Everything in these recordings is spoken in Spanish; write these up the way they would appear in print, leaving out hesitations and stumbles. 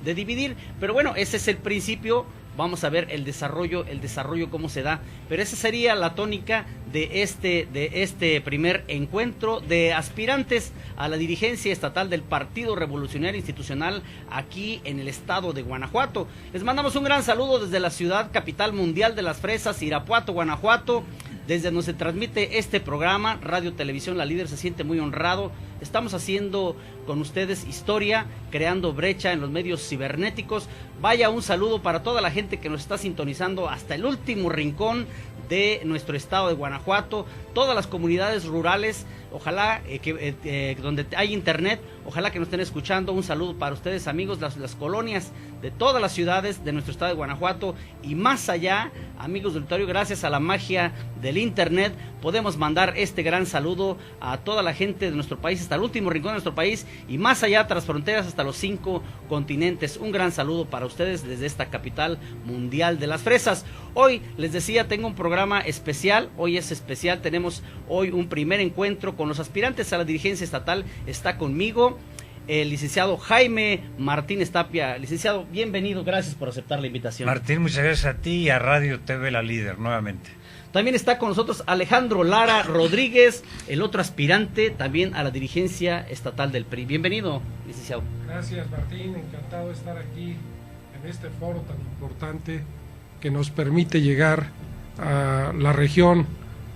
de dividir, pero bueno, ese es el principio. Vamos a ver el desarrollo cómo se da, pero esa sería la tónica de este primer encuentro de aspirantes a la dirigencia estatal del Partido Revolucionario Institucional aquí en el estado de Guanajuato. Les mandamos un gran saludo desde la ciudad capital mundial de las fresas, Irapuato, Guanajuato, desde donde se transmite este programa, Radio Televisión La Líder se siente muy honrado. Estamos haciendo con ustedes historia, creando brecha en los medios cibernéticos. Vaya, un saludo para toda la gente que nos está sintonizando hasta el último rincón de nuestro estado de Guanajuato, todas las comunidades rurales, ojalá donde hay internet, ojalá que nos estén escuchando. Un saludo para ustedes, amigos, las colonias de todas las ciudades de nuestro estado de Guanajuato y más allá, amigos del auditorio. Gracias a la magia del internet podemos mandar este gran saludo a toda la gente de nuestro país, hasta el último rincón de nuestro país y más allá, tras fronteras, hasta los 5 continentes. Un gran saludo para ustedes desde esta capital mundial de las fresas. Hoy, les decía, tengo un programa especial, hoy es especial, tenemos hoy un primer encuentro con los aspirantes a la dirigencia estatal. Está conmigo el licenciado Jaime Martínez Tapia. Licenciado, bienvenido, gracias por aceptar la invitación. Martín, muchas gracias a ti y a Radio TV La Líder nuevamente. También está con nosotros Alejandro Lara Rodríguez, el otro aspirante también a la dirigencia estatal del PRI. Bienvenido, licenciado. Gracias, Martín, encantado de estar aquí en este foro tan importante que nos permite llegar a la región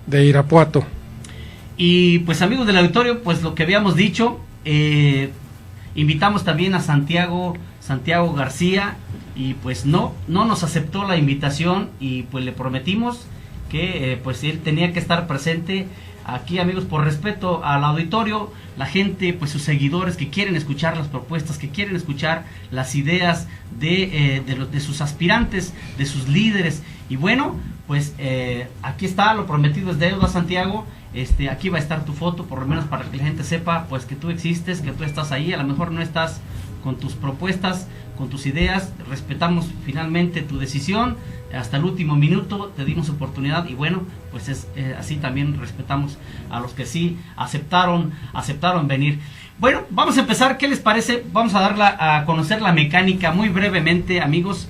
de Irapuato. Y pues, amigos del auditorio, pues lo que habíamos dicho, invitamos también a Santiago García y pues no nos aceptó la invitación y pues le prometimos que pues él tenía que estar presente aquí, amigos, por respeto al auditorio, la gente, pues sus seguidores que quieren escuchar las propuestas, que quieren escuchar las ideas de sus aspirantes, de sus líderes. Y bueno, pues aquí está, lo prometido es deuda, Santiago. Aquí va a estar tu foto, por lo menos para que la gente sepa pues que tú existes, que tú estás ahí. A lo mejor no estás con tus propuestas, con tus ideas, respetamos finalmente tu decisión, hasta el último minuto te dimos oportunidad y bueno, pues así también respetamos a los que sí aceptaron venir. Bueno, vamos a empezar, ¿qué les parece? Vamos a darla a conocer la mecánica muy brevemente, amigos.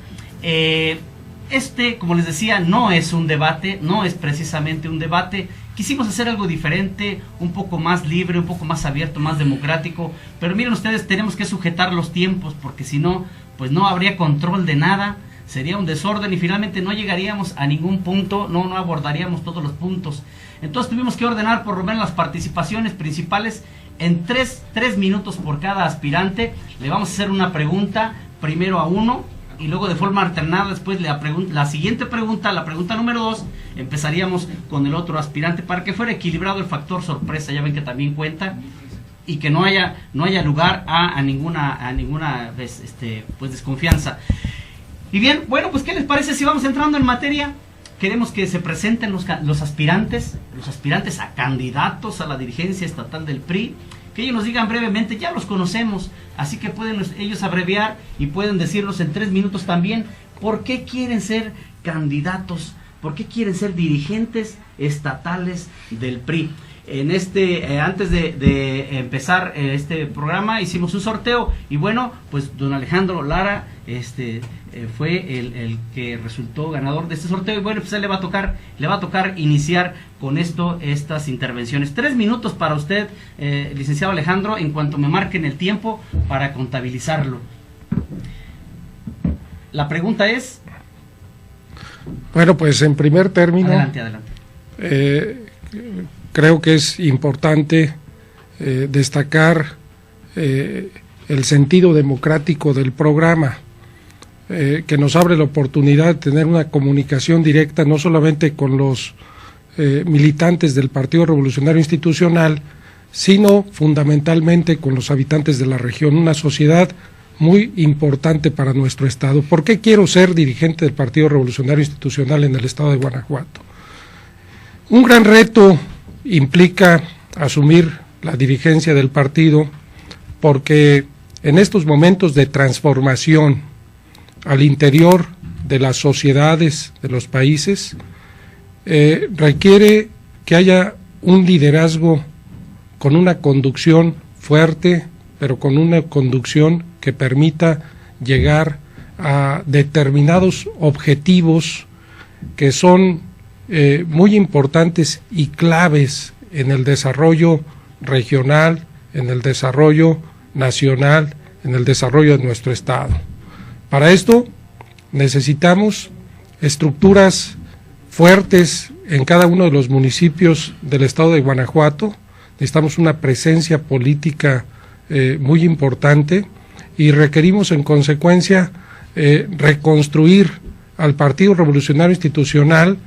Como les decía, no es un debate, no es precisamente un debate. Quisimos hacer algo diferente, un poco más libre, un poco más abierto, más democrático. Pero miren ustedes, tenemos que sujetar los tiempos porque si no, pues no habría control de nada. Sería un desorden y finalmente no llegaríamos a ningún punto, no abordaríamos todos los puntos. Entonces tuvimos que ordenar por lo menos las participaciones principales en 3 minutos por cada aspirante. Le vamos a hacer una pregunta primero a uno y luego de forma alternada después la siguiente pregunta, la pregunta número 2, empezaríamos con el otro aspirante para que fuera equilibrado el factor sorpresa. Ya ven que también cuenta y que no haya lugar a ninguna pues desconfianza. Y bien, bueno, pues ¿qué les parece si vamos entrando en materia? Queremos que se presenten los aspirantes a candidatos a la dirigencia estatal del PRI, que ellos nos digan brevemente, ya los conocemos, así que pueden ellos abreviar y pueden decirnos en 3 minutos también por qué quieren ser candidatos, por qué quieren ser dirigentes estatales del PRI. Antes de empezar este programa hicimos un sorteo y bueno, pues don Alejandro Lara fue el que resultó ganador de este sorteo y bueno, pues a él le va a tocar iniciar con estas intervenciones. 3 minutos para usted, licenciado Alejandro, en cuanto me marquen el tiempo para contabilizarlo. La pregunta es... Bueno, pues en primer término... Adelante. Creo que es importante destacar el sentido democrático del programa, que nos abre la oportunidad de tener una comunicación directa no solamente con los militantes del Partido Revolucionario Institucional, sino fundamentalmente con los habitantes de la región, una sociedad muy importante para nuestro estado. ¿Por qué quiero ser dirigente del Partido Revolucionario Institucional en el estado de Guanajuato? Un gran reto implica asumir la dirigencia del partido porque en estos momentos de transformación al interior de las sociedades de los países requiere que haya un liderazgo con una conducción fuerte, pero con una conducción que permita llegar a determinados objetivos que son muy importantes y claves en el desarrollo regional, en el desarrollo nacional, en el desarrollo de nuestro Estado. Para esto necesitamos estructuras fuertes en cada uno de los municipios del Estado de Guanajuato, necesitamos una presencia política muy importante y requerimos en consecuencia reconstruir al Partido Revolucionario Institucional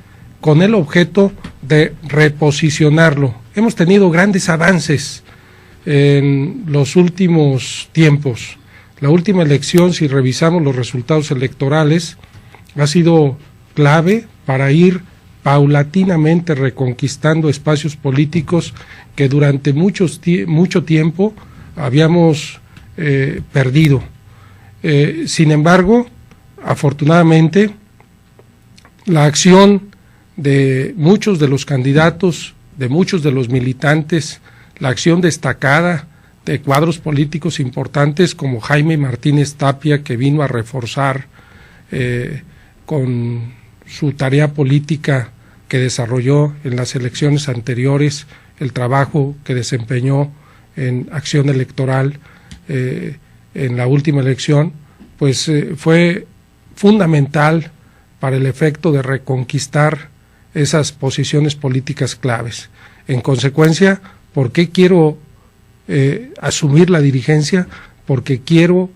con el objeto de reposicionarlo. Hemos tenido grandes avances en los últimos tiempos. La última elección, si revisamos los resultados electorales, ha sido clave para ir paulatinamente reconquistando espacios políticos que durante mucho tiempo habíamos perdido. Sin embargo, afortunadamente, la acción de muchos de los candidatos, de muchos de los militantes, la acción destacada de cuadros políticos importantes como Jaime Martínez Tapia, que vino a reforzar con su tarea política que desarrolló en las elecciones anteriores, el trabajo que desempeñó en acción electoral en la última elección, pues fue fundamental para el efecto de reconquistar esas posiciones políticas claves. En consecuencia, ¿por qué quiero asumir la dirigencia? Porque quiero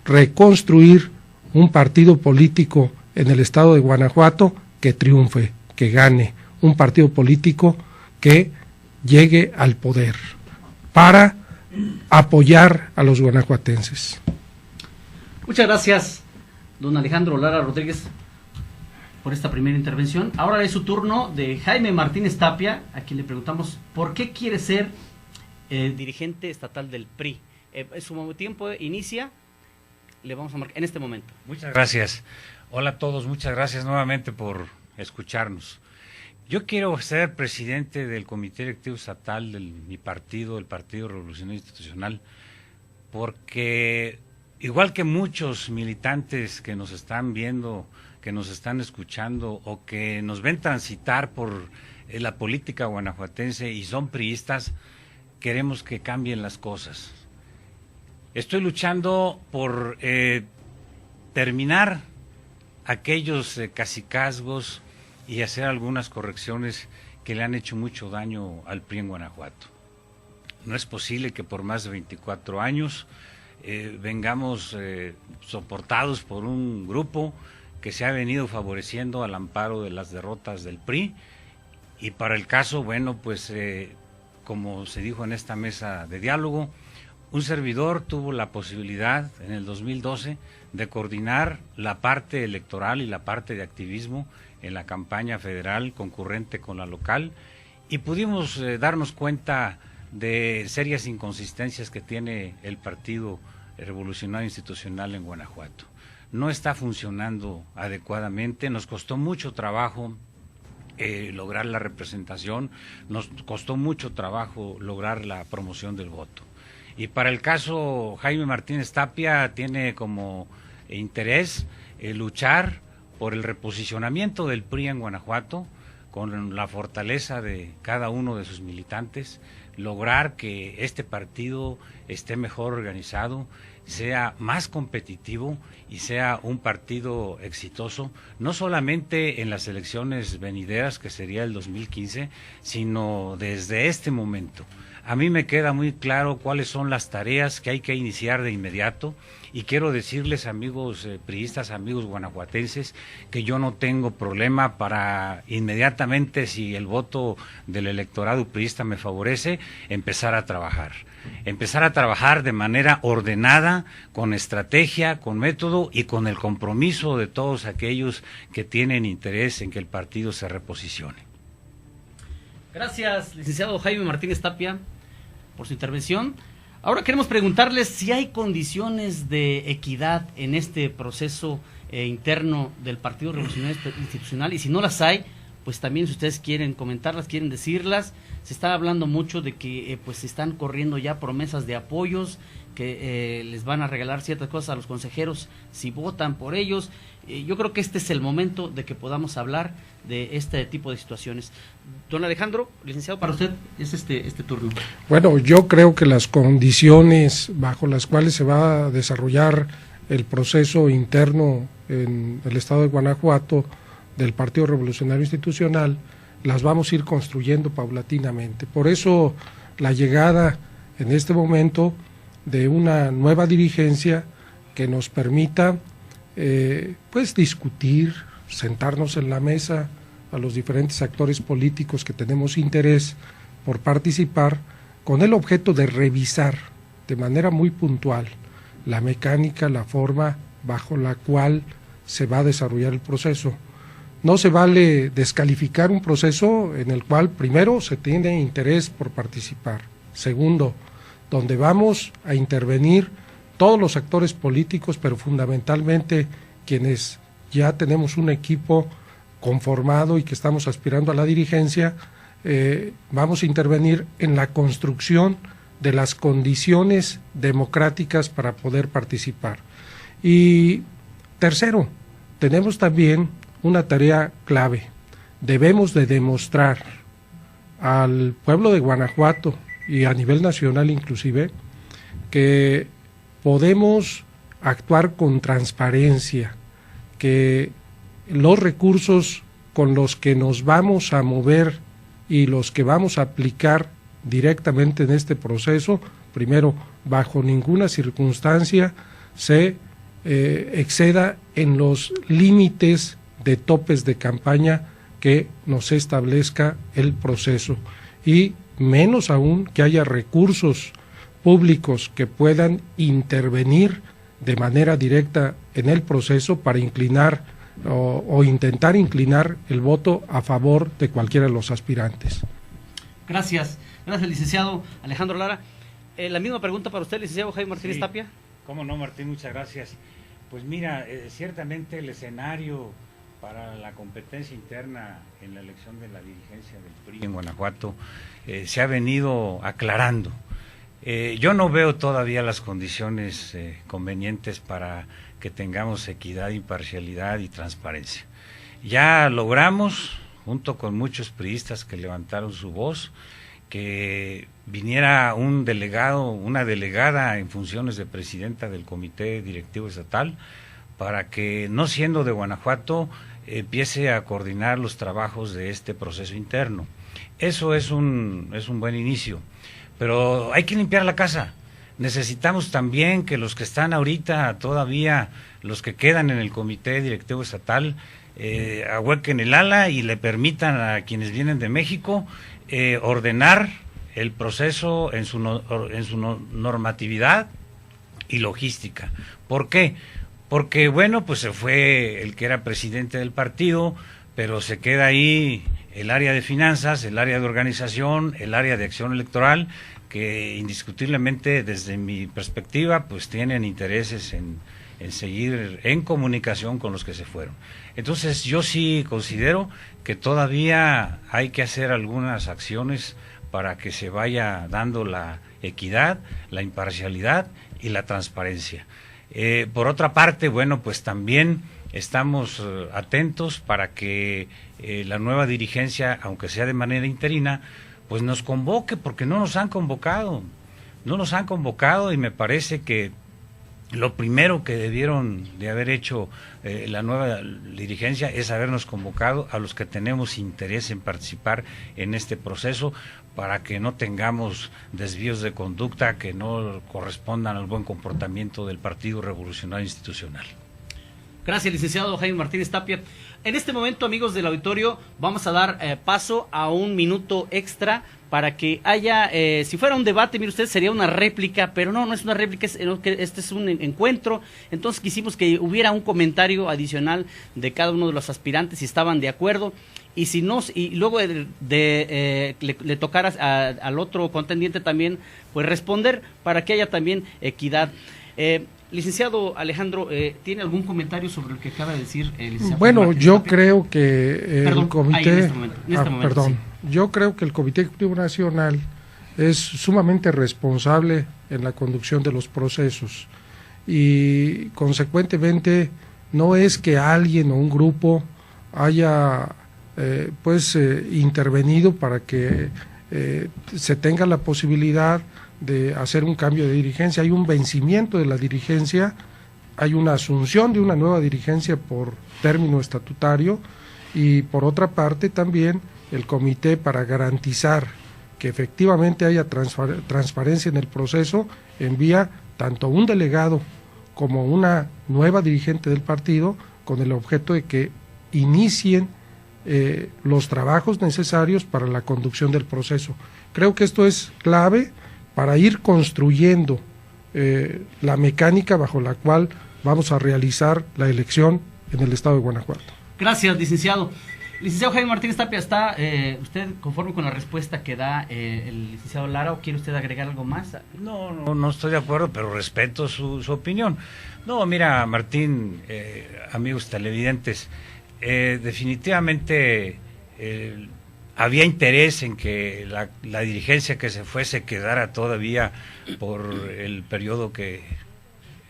reconstruir un partido político en el estado de Guanajuato que triunfe, que gane, un partido político que llegue al poder para apoyar a los guanajuatenses. Muchas gracias, don Alejandro Lara Rodríguez, por esta primera intervención. Ahora es su turno de Jaime Martínez Tapia, a quien le preguntamos por qué quiere ser dirigente estatal del PRI. Su tiempo inicia, le vamos a marcar en este momento. Muchas gracias. Hola a todos, muchas gracias nuevamente por escucharnos. Yo quiero ser presidente del Comité Directivo Estatal de mi partido, el Partido Revolucionario Institucional, porque igual que muchos militantes que nos están viendo, que nos están escuchando o que nos ven transitar por la política guanajuatense y son priistas, queremos que cambien las cosas. Estoy luchando por terminar aquellos cacicazgos y hacer algunas correcciones que le han hecho mucho daño al PRI en Guanajuato. No es posible que por más de 24 años vengamos soportados por un grupo que se ha venido favoreciendo al amparo de las derrotas del PRI, y para el caso, bueno, pues como se dijo en esta mesa de diálogo, un servidor tuvo la posibilidad en el 2012 de coordinar la parte electoral y la parte de activismo en la campaña federal concurrente con la local, y pudimos darnos cuenta de serias inconsistencias que tiene el Partido Revolucionario Institucional en Guanajuato. No está funcionando adecuadamente, nos costó mucho trabajo lograr la representación, nos costó mucho trabajo lograr la promoción del voto. Y para el caso Jaime Martínez Tapia tiene como interés luchar por el reposicionamiento del PRI en Guanajuato, con la fortaleza de cada uno de sus militantes, lograr que este partido esté mejor organizado, sea más competitivo y sea un partido exitoso, no solamente en las elecciones venideras, que sería el 2015, sino desde este momento. A mí me queda muy claro cuáles son las tareas que hay que iniciar de inmediato, y quiero decirles, amigos priistas, amigos guanajuatenses, que yo no tengo problema para inmediatamente, si el voto del electorado priista me favorece, empezar a trabajar de manera ordenada, con estrategia, con método y con el compromiso de todos aquellos que tienen interés en que el partido se reposicione. Gracias, licenciado Jaime Martínez Tapia, por su intervención. Ahora queremos preguntarles si hay condiciones de equidad en este proceso interno del Partido Revolucionario Institucional, y si no las hay, pues también si ustedes quieren comentarlas, quieren decirlas. Se está hablando mucho de que pues se están corriendo ya promesas de apoyos, que les van a regalar ciertas cosas a los consejeros si votan por ellos. Yo creo que este es el momento de que podamos hablar de este tipo de situaciones. Don Alejandro, licenciado, para usted es este turno. Bueno, yo creo que las condiciones bajo las cuales se va a desarrollar el proceso interno en el estado de Guanajuato del Partido Revolucionario Institucional las vamos a ir construyendo paulatinamente. Por eso la llegada en este momento de una nueva dirigencia que nos permita pues discutir, sentarnos en la mesa a los diferentes actores políticos que tenemos interés por participar, con el objeto de revisar de manera muy puntual la mecánica, la forma bajo la cual se va a desarrollar el proceso. No se vale descalificar un proceso en el cual, primero, se tiene interés por participar. Segundo, donde vamos a intervenir todos los actores políticos, pero fundamentalmente quienes ya tenemos un equipo conformado y que estamos aspirando a la dirigencia, vamos a intervenir en la construcción de las condiciones democráticas para poder participar. Y tercero, tenemos también una tarea clave. Debemos de demostrar al pueblo de Guanajuato y a nivel nacional inclusive que podemos actuar con transparencia, que los recursos con los que nos vamos a mover y los que vamos a aplicar directamente en este proceso, primero, bajo ninguna circunstancia se exceda en los límites de topes de campaña que nos establezca el proceso, y menos aún que haya recursos públicos que puedan intervenir de manera directa en el proceso para inclinar o intentar inclinar el voto a favor de cualquiera de los aspirantes. Gracias, licenciado Alejandro Lara. La misma pregunta para usted, licenciado Jaime Martínez Tapia. Cómo no, Martín, muchas gracias. Pues mira, ciertamente el escenario para la competencia interna en la elección de la dirigencia del PRI en Guanajuato se ha venido aclarando. Yo no veo todavía las condiciones convenientes para que tengamos equidad, imparcialidad y transparencia. Ya logramos, junto con muchos priistas que levantaron su voz, que viniera un delegado, una delegada en funciones de presidenta del Comité Directivo Estatal, para que, no siendo de Guanajuato, empiece a coordinar los trabajos de este proceso interno. Eso es un buen inicio, pero hay que limpiar la casa. Necesitamos también que los que están ahorita todavía, los que quedan en el Comité Directivo Estatal, ahuequen el ala y le permitan a quienes vienen de México ordenar el proceso en su normatividad y logística. ¿Por qué? Porque, bueno, pues se fue el que era presidente del partido, pero se queda ahí el área de finanzas, el área de organización, el área de acción electoral, que indiscutiblemente desde mi perspectiva pues tienen intereses en seguir en comunicación con los que se fueron. Entonces yo sí considero que todavía hay que hacer algunas acciones para que se vaya dando la equidad, la imparcialidad y la transparencia. Por otra parte, bueno, pues también estamos atentos para que la nueva dirigencia, aunque sea de manera interina, pues nos convoque, porque no nos han convocado, y me parece que lo primero que debieron de haber hecho la nueva dirigencia es habernos convocado a los que tenemos interés en participar en este proceso, para que no tengamos desvíos de conducta que no correspondan al buen comportamiento del Partido Revolucionario Institucional. Gracias, licenciado Jaime Martínez Tapia. En este momento, amigos del auditorio, vamos a dar paso a un minuto extra para que haya, si fuera un debate, mire usted, sería una réplica, pero no es una réplica, este es un encuentro. Entonces quisimos que hubiera un comentario adicional de cada uno de los aspirantes, si estaban de acuerdo, y si no, y luego le tocara al otro contendiente también, pues responder, para que haya también equidad. Licenciado Alejandro, ¿tiene algún comentario sobre lo que acaba de decir el licenciado? Bueno, yo creo que el comité, sí. Yo creo que el Comité Ejecutivo Nacional es sumamente responsable en la conducción de los procesos y consecuentemente no es que alguien o un grupo haya intervenido para que se tenga la posibilidad de hacer un cambio de dirigencia. Hay un vencimiento de la dirigencia, hay una asunción de una nueva dirigencia por término estatutario y por otra parte también el comité, para garantizar que efectivamente haya transparencia en el proceso, envía tanto un delegado como una nueva dirigente del partido con el objeto de que inicien los trabajos necesarios para la conducción del proceso. Creo que esto es clave para ir construyendo la mecánica bajo la cual vamos a realizar la elección en el estado de Guanajuato. Gracias, licenciado. Licenciado Jaime Martínez Tapia, ¿está usted conforme con la respuesta que da el licenciado Lara o quiere usted agregar algo más? No estoy de acuerdo, pero respeto su opinión. No, mira, Martín, amigos televidentes, definitivamente había interés en que la dirigencia que se fue se quedara todavía por el periodo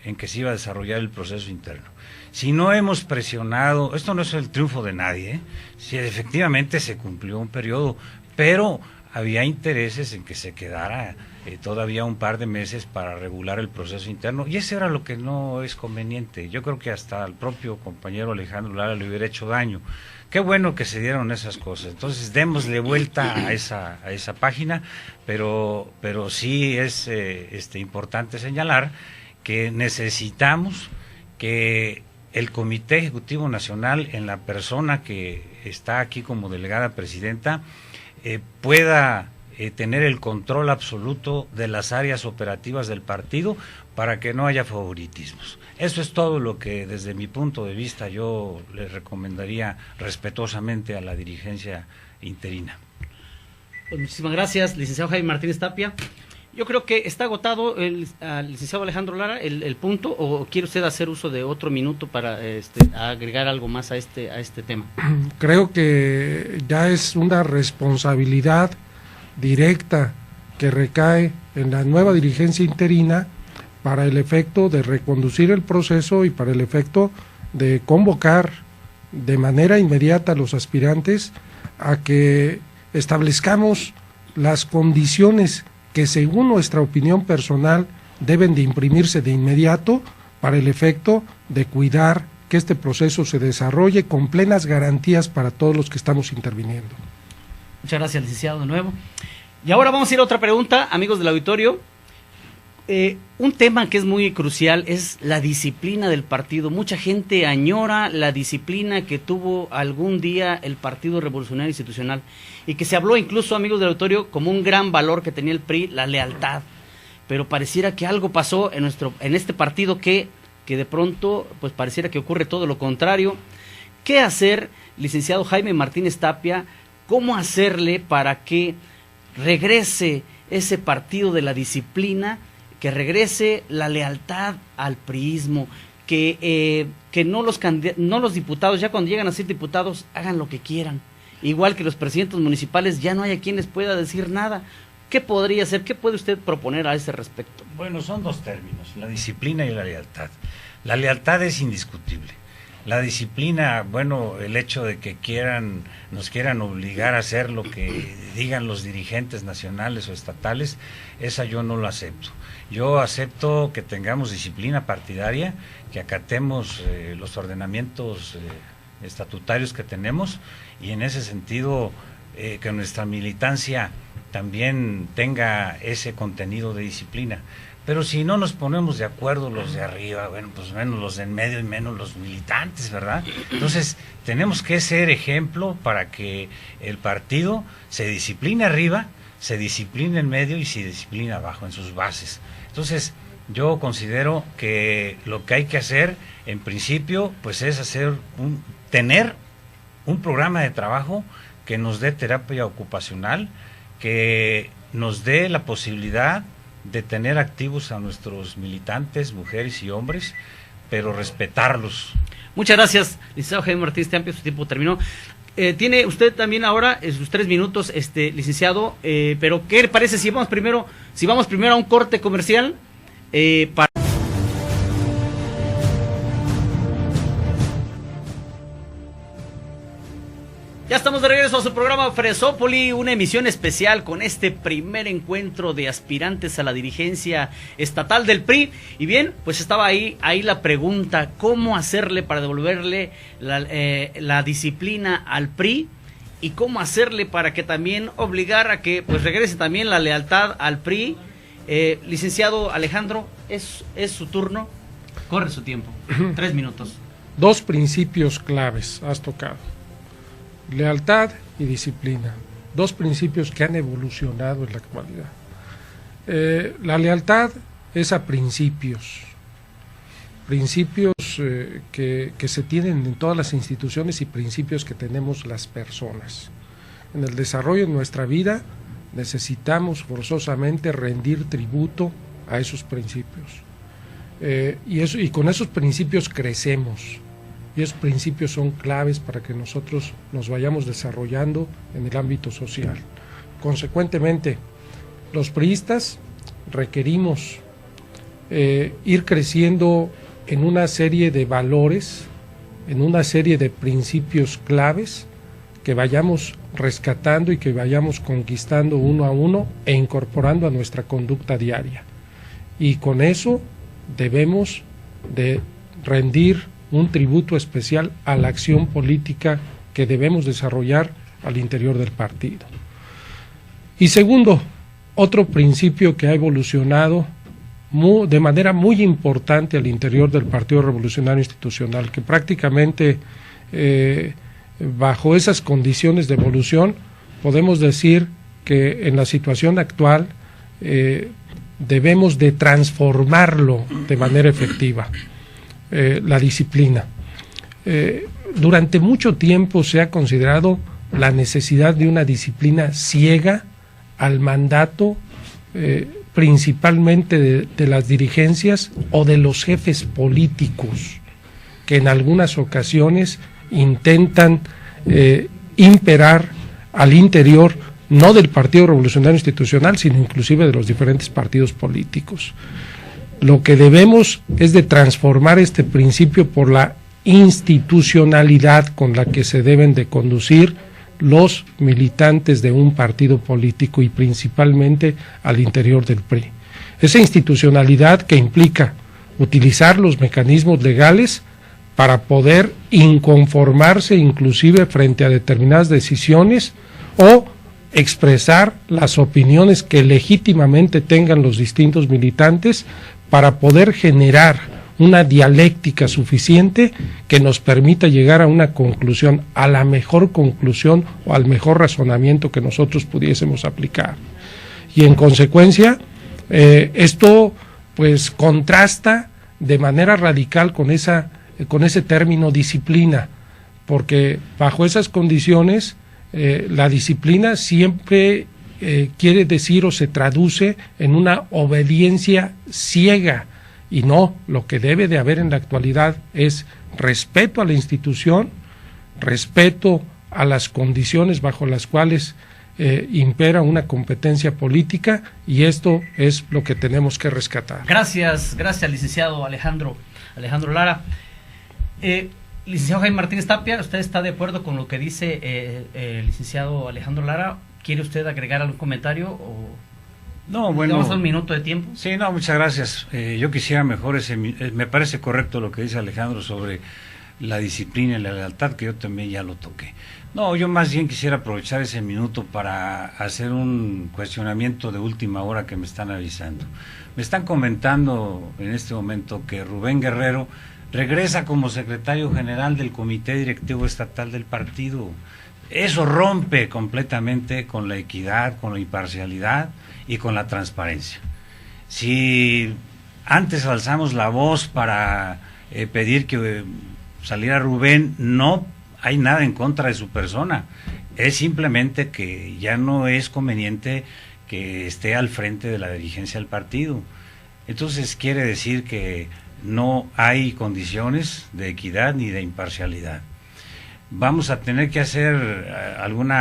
en que se iba a desarrollar el proceso interno. Si no hemos presionado, esto no es el triunfo de nadie, si efectivamente se cumplió un periodo, pero había intereses en que se quedara todavía un par de meses para regular el proceso interno, y eso era lo que no es conveniente. Yo creo que hasta al propio compañero Alejandro Lara le hubiera hecho daño. Qué bueno que se dieron esas cosas. Entonces démosle vuelta a esa página, pero sí es importante señalar que necesitamos que el Comité Ejecutivo Nacional, en la persona que está aquí como delegada presidenta, pueda tener el control absoluto de las áreas operativas del partido para que no haya favoritismos. Eso es todo lo que desde mi punto de vista yo le recomendaría respetuosamente a la dirigencia interina. Pues muchísimas gracias, licenciado Jaime Martínez Tapia. Yo creo que está agotado al licenciado Alejandro Lara el punto, o quiere usted hacer uso de otro minuto para agregar algo más a este tema. Creo que ya es una responsabilidad directa que recae en la nueva dirigencia interina para el efecto de reconducir el proceso y para el efecto de convocar de manera inmediata a los aspirantes a que establezcamos las condiciones que según nuestra opinión personal deben de imprimirse de inmediato para el efecto de cuidar que este proceso se desarrolle con plenas garantías para todos los que estamos interviniendo. Muchas gracias, licenciado, de nuevo. Y ahora vamos a ir a otra pregunta, amigos del auditorio. Un tema que es muy crucial es la disciplina del partido. Mucha gente añora la disciplina que tuvo algún día el Partido Revolucionario Institucional y que se habló incluso, amigos del auditorio, como un gran valor que tenía el PRI, la lealtad. Pero pareciera que algo pasó en este partido que de pronto pues pareciera que ocurre todo lo contrario. ¿Qué hacer, licenciado Jaime Martínez Tapia? ¿Cómo hacerle para que regrese ese partido de la disciplina, que regrese la lealtad al priismo, que no los diputados, ya cuando llegan a ser diputados, hagan lo que quieran? Igual que los presidentes municipales, ya no haya quien les pueda decir nada. ¿Qué podría hacer? ¿Qué puede usted proponer a ese respecto? Bueno, son dos términos, la disciplina y la lealtad. La lealtad es indiscutible. La disciplina, bueno, el hecho de que nos quieran obligar a hacer lo que digan los dirigentes nacionales o estatales, esa yo no lo acepto. Yo acepto que tengamos disciplina partidaria, que acatemos los ordenamientos estatutarios que tenemos, y en ese sentido que nuestra militancia también tenga ese contenido de disciplina. Pero si no nos ponemos de acuerdo los de arriba, bueno, pues menos los de en medio y menos los militantes, ¿verdad? Entonces, tenemos que ser ejemplo para que el partido se discipline arriba, se discipline en medio y se discipline abajo, en sus bases. Entonces, yo considero que lo que hay que hacer, en principio, pues es tener un programa de trabajo que nos dé terapia ocupacional, que nos dé la posibilidad de tener activos a nuestros militantes, mujeres y hombres, pero respetarlos. Muchas gracias, licenciado Jaime Martínez Tapia, su tiempo terminó. Tiene usted también ahora sus 3 minutos, licenciado, pero ¿qué le parece si vamos primero a un corte comercial? Ya estamos de regreso a su programa Fresópoli, una emisión especial con este primer encuentro de aspirantes a la dirigencia estatal del PRI. Y bien, pues estaba ahí la pregunta, ¿cómo hacerle para devolverle la disciplina al PRI? Y cómo hacerle para que también obligar a que pues regrese también la lealtad al PRI. Licenciado Alejandro, es su turno, corre su tiempo, 3 minutos. 2 principios claves has tocado: lealtad y disciplina, 2 principios que han evolucionado en la actualidad. La lealtad es a principios que se tienen en todas las instituciones y principios que tenemos las personas. En el desarrollo de nuestra vida necesitamos forzosamente rendir tributo a esos principios. Y con esos principios crecemos. Y esos principios son claves para que nosotros nos vayamos desarrollando en el ámbito social. Consecuentemente, los priistas requerimos ir creciendo en una serie de valores, en una serie de principios claves que vayamos rescatando y que vayamos conquistando uno a uno e incorporando a nuestra conducta diaria. Y con eso debemos de rendir un tributo especial a la acción política que debemos desarrollar al interior del partido. Y segundo, otro principio que ha evolucionado de manera muy importante al interior del Partido Revolucionario Institucional, que prácticamente bajo esas condiciones de evolución podemos decir que en la situación actual debemos de transformarlo de manera efectiva. La disciplina. Durante mucho tiempo se ha considerado la necesidad de una disciplina ciega al mandato, principalmente de las dirigencias o de los jefes políticos, que en algunas ocasiones intentan imperar al interior no del Partido Revolucionario Institucional, sino inclusive de los diferentes partidos políticos. Lo que debemos es de transformar este principio por la institucionalidad con la que se deben de conducir los militantes de un partido político y principalmente al interior del PRI. Esa institucionalidad que implica utilizar los mecanismos legales para poder inconformarse inclusive frente a determinadas decisiones o expresar las opiniones que legítimamente tengan los distintos militantes para poder generar una dialéctica suficiente que nos permita llegar a una conclusión, a la mejor conclusión o al mejor razonamiento que nosotros pudiésemos aplicar. Y en consecuencia, esto pues contrasta de manera radical con ese término disciplina, porque bajo esas condiciones la disciplina siempre quiere decir o se traduce en una obediencia ciega, y no, lo que debe de haber en la actualidad es respeto a la institución, respeto a las condiciones bajo las cuales impera una competencia política, y esto es lo que tenemos que rescatar. Gracias, licenciado Alejandro Lara. Licenciado Jaime Martínez Tapia, ¿usted está de acuerdo con lo que dice el licenciado Alejandro Lara? ¿Quiere usted agregar algún comentario o...? No, bueno. ¿Tenemos un minuto de tiempo? Sí, no, muchas gracias. Yo quisiera mejor me parece correcto lo que dice Alejandro sobre la disciplina y la lealtad, que yo también ya lo toqué. No, yo más bien quisiera aprovechar ese minuto para hacer un cuestionamiento de última hora que me están avisando. Me están comentando en este momento que Rubén Guerrero regresa como secretario general del Comité Directivo Estatal del partido. Eso rompe completamente con la equidad, con la imparcialidad y con la transparencia. Si antes alzamos la voz para pedir que saliera Rubén, no hay nada en contra de su persona, es simplemente que ya no es conveniente que esté al frente de la dirigencia del partido. Entonces quiere decir que no hay condiciones de equidad ni de imparcialidad. Vamos a tener que hacer algún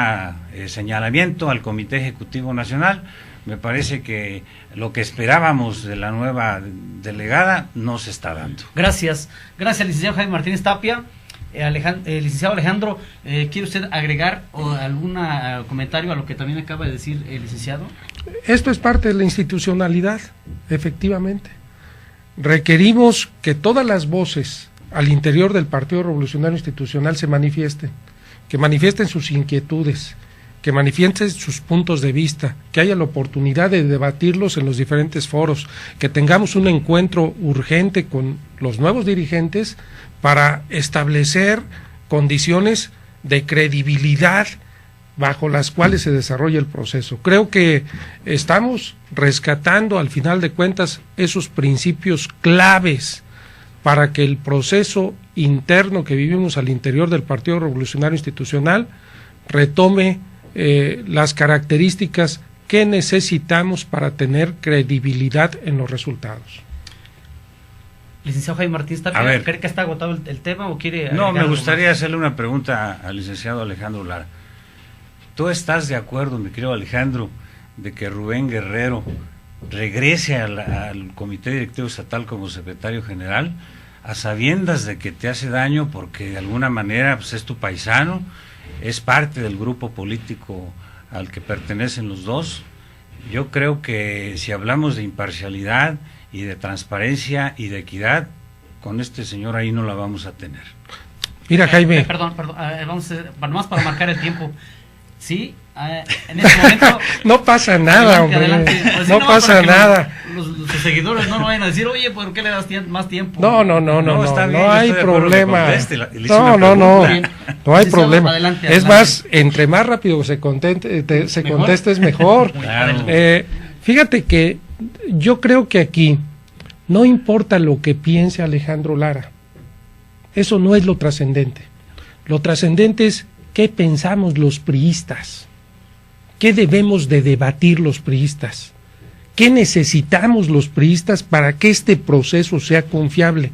señalamiento al Comité Ejecutivo Nacional. Me parece que lo que esperábamos de la nueva delegada no se está dando. Gracias, licenciado Jaime Martínez Tapia. Licenciado Alejandro, ¿quiere usted agregar algún comentario a lo que también acaba de decir el licenciado? Esto es parte de la institucionalidad, efectivamente. Requerimos que todas las voces al interior del Partido Revolucionario Institucional se manifiesten, que manifiesten sus inquietudes, que manifiesten sus puntos de vista, que haya la oportunidad de debatirlos en los diferentes foros, que tengamos un encuentro urgente con los nuevos dirigentes para establecer condiciones de credibilidad bajo las cuales se desarrolla el proceso. Creo que estamos rescatando al final de cuentas esos principios claves para que el proceso interno que vivimos al interior del Partido Revolucionario Institucional retome las características que necesitamos para tener credibilidad en los resultados. Licenciado Jaime Martínez Tapia, ¿cree que está agotado el tema o quiere...? No, me gustaría hacerle una pregunta al licenciado Alejandro Lara. ¿Tú estás de acuerdo, mi querido Alejandro, de que Rubén Guerrero regrese al Comité Directivo Estatal como secretario general, a sabiendas de que te hace daño porque de alguna manera pues, es tu paisano, es parte del grupo político al que pertenecen los dos? Yo creo que si hablamos de imparcialidad y de transparencia y de equidad, con este señor ahí no la vamos a tener. Mira, Jaime. Perdón, vamos más para marcar el tiempo. Sí, en este momento... No pasa nada, adelante, hombre. Pues, no pasa nada. Los seguidores no vayan a decir, oye, ¿por qué le das más tiempo? No, está bien, no hay problema. No hay problema. Adelante. Es más, entre más rápido se conteste es mejor. Claro. Fíjate que yo creo que aquí no importa lo que piense Alejandro Lara. Eso no es lo trascendente. Lo trascendente es qué pensamos los priistas, qué debemos de debatir los priistas, qué necesitamos los priistas para que este proceso sea confiable.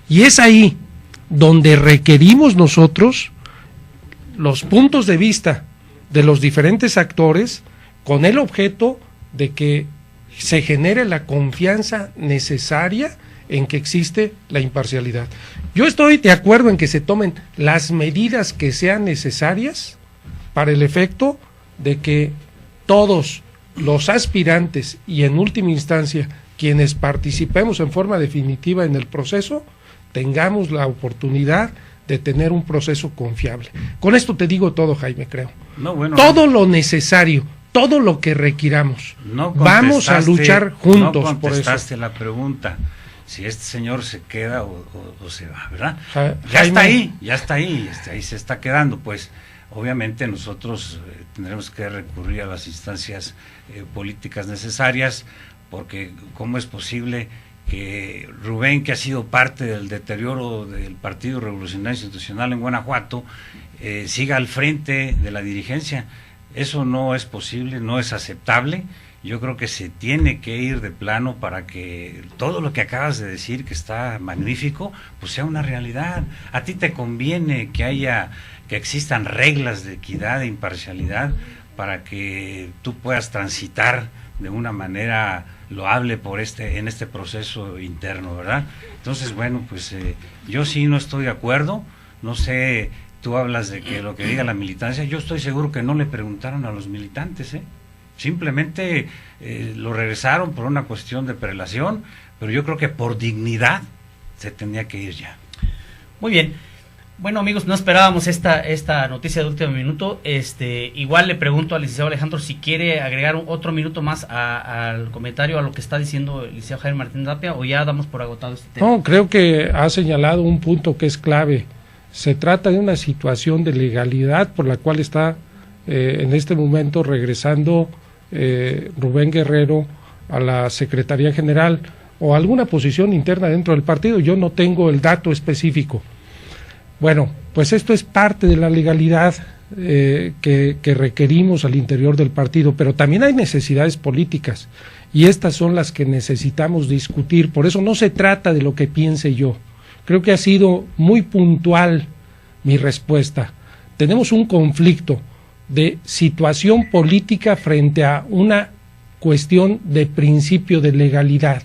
Y es ahí donde requerimos nosotros los puntos de vista de los diferentes actores con el objeto de que se genere la confianza necesaria en que existe la imparcialidad. Yo estoy de acuerdo en que se tomen las medidas que sean necesarias para el efecto de que todos los aspirantes y en última instancia quienes participemos en forma definitiva en el proceso tengamos la oportunidad de tener un proceso confiable. Con esto te digo todo, Jaime, creo. Todo lo necesario, todo lo que requiramos. Vamos a luchar juntos por eso. No contestaste la pregunta. Si este señor se queda o se va, ¿verdad? Ya está ahí, ahí se está quedando, pues obviamente nosotros tendremos que recurrir a las instancias políticas necesarias, porque ¿cómo es posible que Rubén, que ha sido parte del deterioro del Partido Revolucionario Institucional en Guanajuato, siga al frente de la dirigencia? Eso no es posible, no es aceptable. Yo creo que se tiene que ir de plano para que todo lo que acabas de decir, que está magnífico, pues sea una realidad. A ti te conviene que existan reglas de equidad e imparcialidad para que tú puedas transitar de una manera loable en este proceso interno, ¿verdad? Entonces, bueno, pues yo sí no estoy de acuerdo. No sé, tú hablas de que lo que diga la militancia, yo estoy seguro que no le preguntaron a los militantes, simplemente lo regresaron por una cuestión de prelación, pero yo creo que por dignidad se tenía que ir ya. Muy bien. Bueno, amigos, no esperábamos esta noticia de último minuto. Igual le pregunto al licenciado Alejandro si quiere agregar otro minuto más al comentario, a lo que está diciendo el licenciado Jaime Martínez Tapia, o ya damos por agotado este tema. No, creo que ha señalado un punto que es clave. Se trata de una situación de legalidad por la cual está en este momento regresando Rubén Guerrero a la Secretaría General o alguna posición interna dentro del partido. Yo no tengo el dato específico. Bueno, pues esto es parte de la legalidad. que requerimos al interior del partido, pero también hay necesidades políticas y estas son las que necesitamos discutir. Por eso no se trata de lo que piense yo. Creo que ha sido muy puntual mi respuesta. Tenemos un conflicto de situación política frente a una cuestión de principio de legalidad.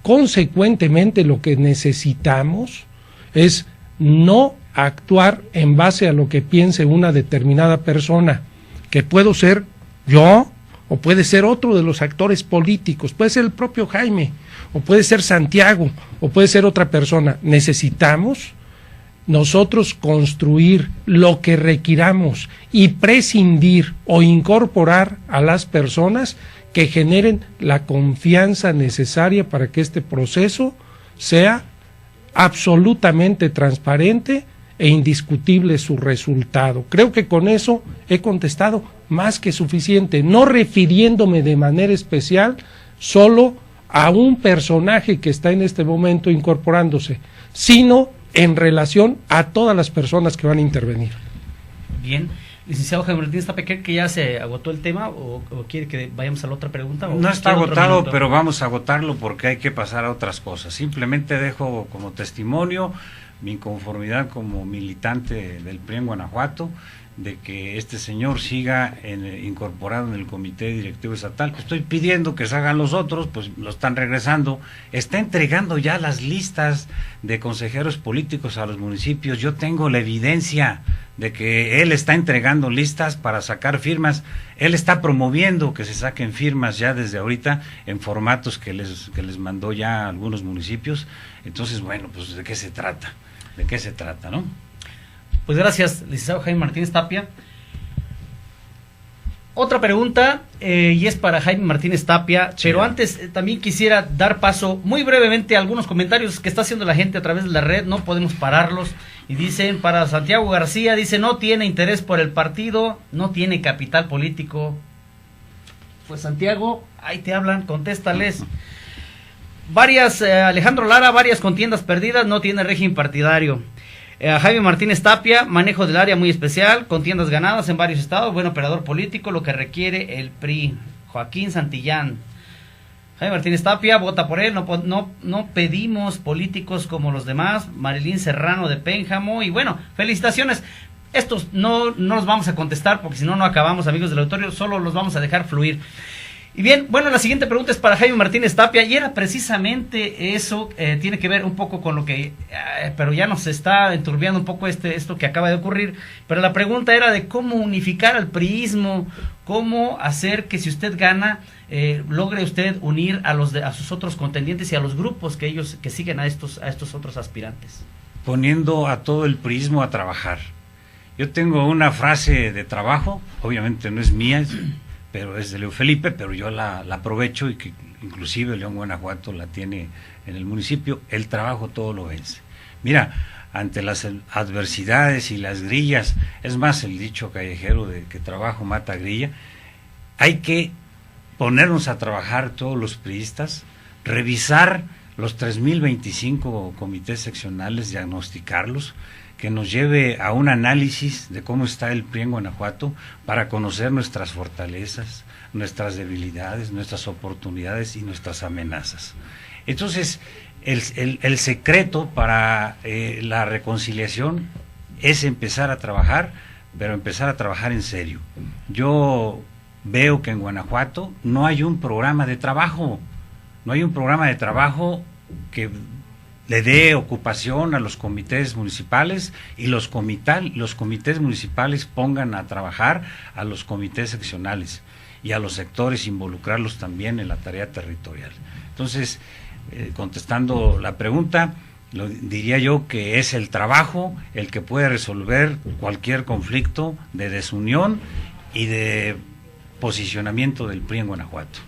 Consecuentemente, lo que necesitamos es no actuar en base a lo que piense una determinada persona, que puedo ser yo o puede ser otro de los actores políticos, puede ser el propio Jaime o puede ser Santiago o puede ser otra persona. Necesitamos nosotros construir lo que requiramos y prescindir o incorporar a las personas que generen la confianza necesaria para que este proceso sea absolutamente transparente e indiscutible su resultado. Creo que con eso he contestado más que suficiente, no refiriéndome de manera especial solo a un personaje que está en este momento incorporándose, sino en relación a todas las personas que van a intervenir. Bien. Licenciado Jaime Martínez Tapia, ¿cree que ya se agotó el tema o quiere que vayamos a la otra pregunta? No está agotado, pero vamos a agotarlo porque hay que pasar a otras cosas. Simplemente dejo como testimonio mi inconformidad como militante del PRI en Guanajuato, de que este señor siga incorporado en el comité directivo estatal. Estoy pidiendo que se hagan los otros, pues lo están regresando. Está entregando ya las listas de consejeros políticos a los municipios. Yo tengo la evidencia de que él está entregando listas para sacar firmas. Él está promoviendo que se saquen firmas ya desde ahorita en formatos que les mandó ya a algunos municipios. Entonces, bueno, pues ¿de qué se trata? ¿De qué se trata, no? Pues gracias, licenciado Jaime Martínez Tapia. Otra pregunta, y es para Jaime Martínez Tapia, sí. Pero antes también quisiera dar paso muy brevemente a algunos comentarios que está haciendo la gente a través de la red, no podemos pararlos, y dicen, para Santiago García, dice, no tiene interés por el partido, no tiene capital político. Pues Santiago, ahí te hablan, contéstales. Alejandro Lara, varias contiendas perdidas, no tiene régimen partidario. Jaime Martínez Tapia, manejo del área muy especial, contiendas ganadas en varios estados, buen operador político, lo que requiere el PRI. Joaquín Santillán. Jaime Martínez Tapia, vota por él, no pedimos políticos como los demás. Marilín Serrano de Pénjamo, y bueno, felicitaciones. Estos no los vamos a contestar porque si no acabamos, amigos del auditorio, solo los vamos a dejar fluir. Y bien, bueno, la siguiente pregunta es para Jaime Martínez Tapia, y era precisamente eso, tiene que ver un poco con lo que, pero ya nos está enturbiando un poco esto que acaba de ocurrir, pero la pregunta era de cómo unificar al priismo, cómo hacer que si usted gana, logre usted unir a sus otros contendientes y a los grupos que siguen a estos otros aspirantes. Poniendo a todo el priismo a trabajar. Yo tengo una frase de trabajo, obviamente no es mía, pero es de Leo Felipe, pero yo la aprovecho y que inclusive León Guanajuato la tiene en el municipio: el trabajo todo lo vence. Mira, ante las adversidades y las grillas, es más el dicho callejero de que trabajo mata grilla, hay que ponernos a trabajar todos los priistas, revisar los 3.025 comités seccionales, diagnosticarlos, que nos lleve a un análisis de cómo está el PRI en Guanajuato para conocer nuestras fortalezas, nuestras debilidades, nuestras oportunidades y nuestras amenazas. Entonces, el secreto para la reconciliación es empezar a trabajar, pero empezar a trabajar en serio. Yo veo que en Guanajuato no hay un programa de trabajo, que le dé ocupación a los comités municipales y los comités municipales pongan a trabajar a los comités seccionales y a los sectores, involucrarlos también en la tarea territorial. Entonces, contestando la pregunta, diría yo que es el trabajo el que puede resolver cualquier conflicto de desunión y de posicionamiento del PRI en Guanajuato.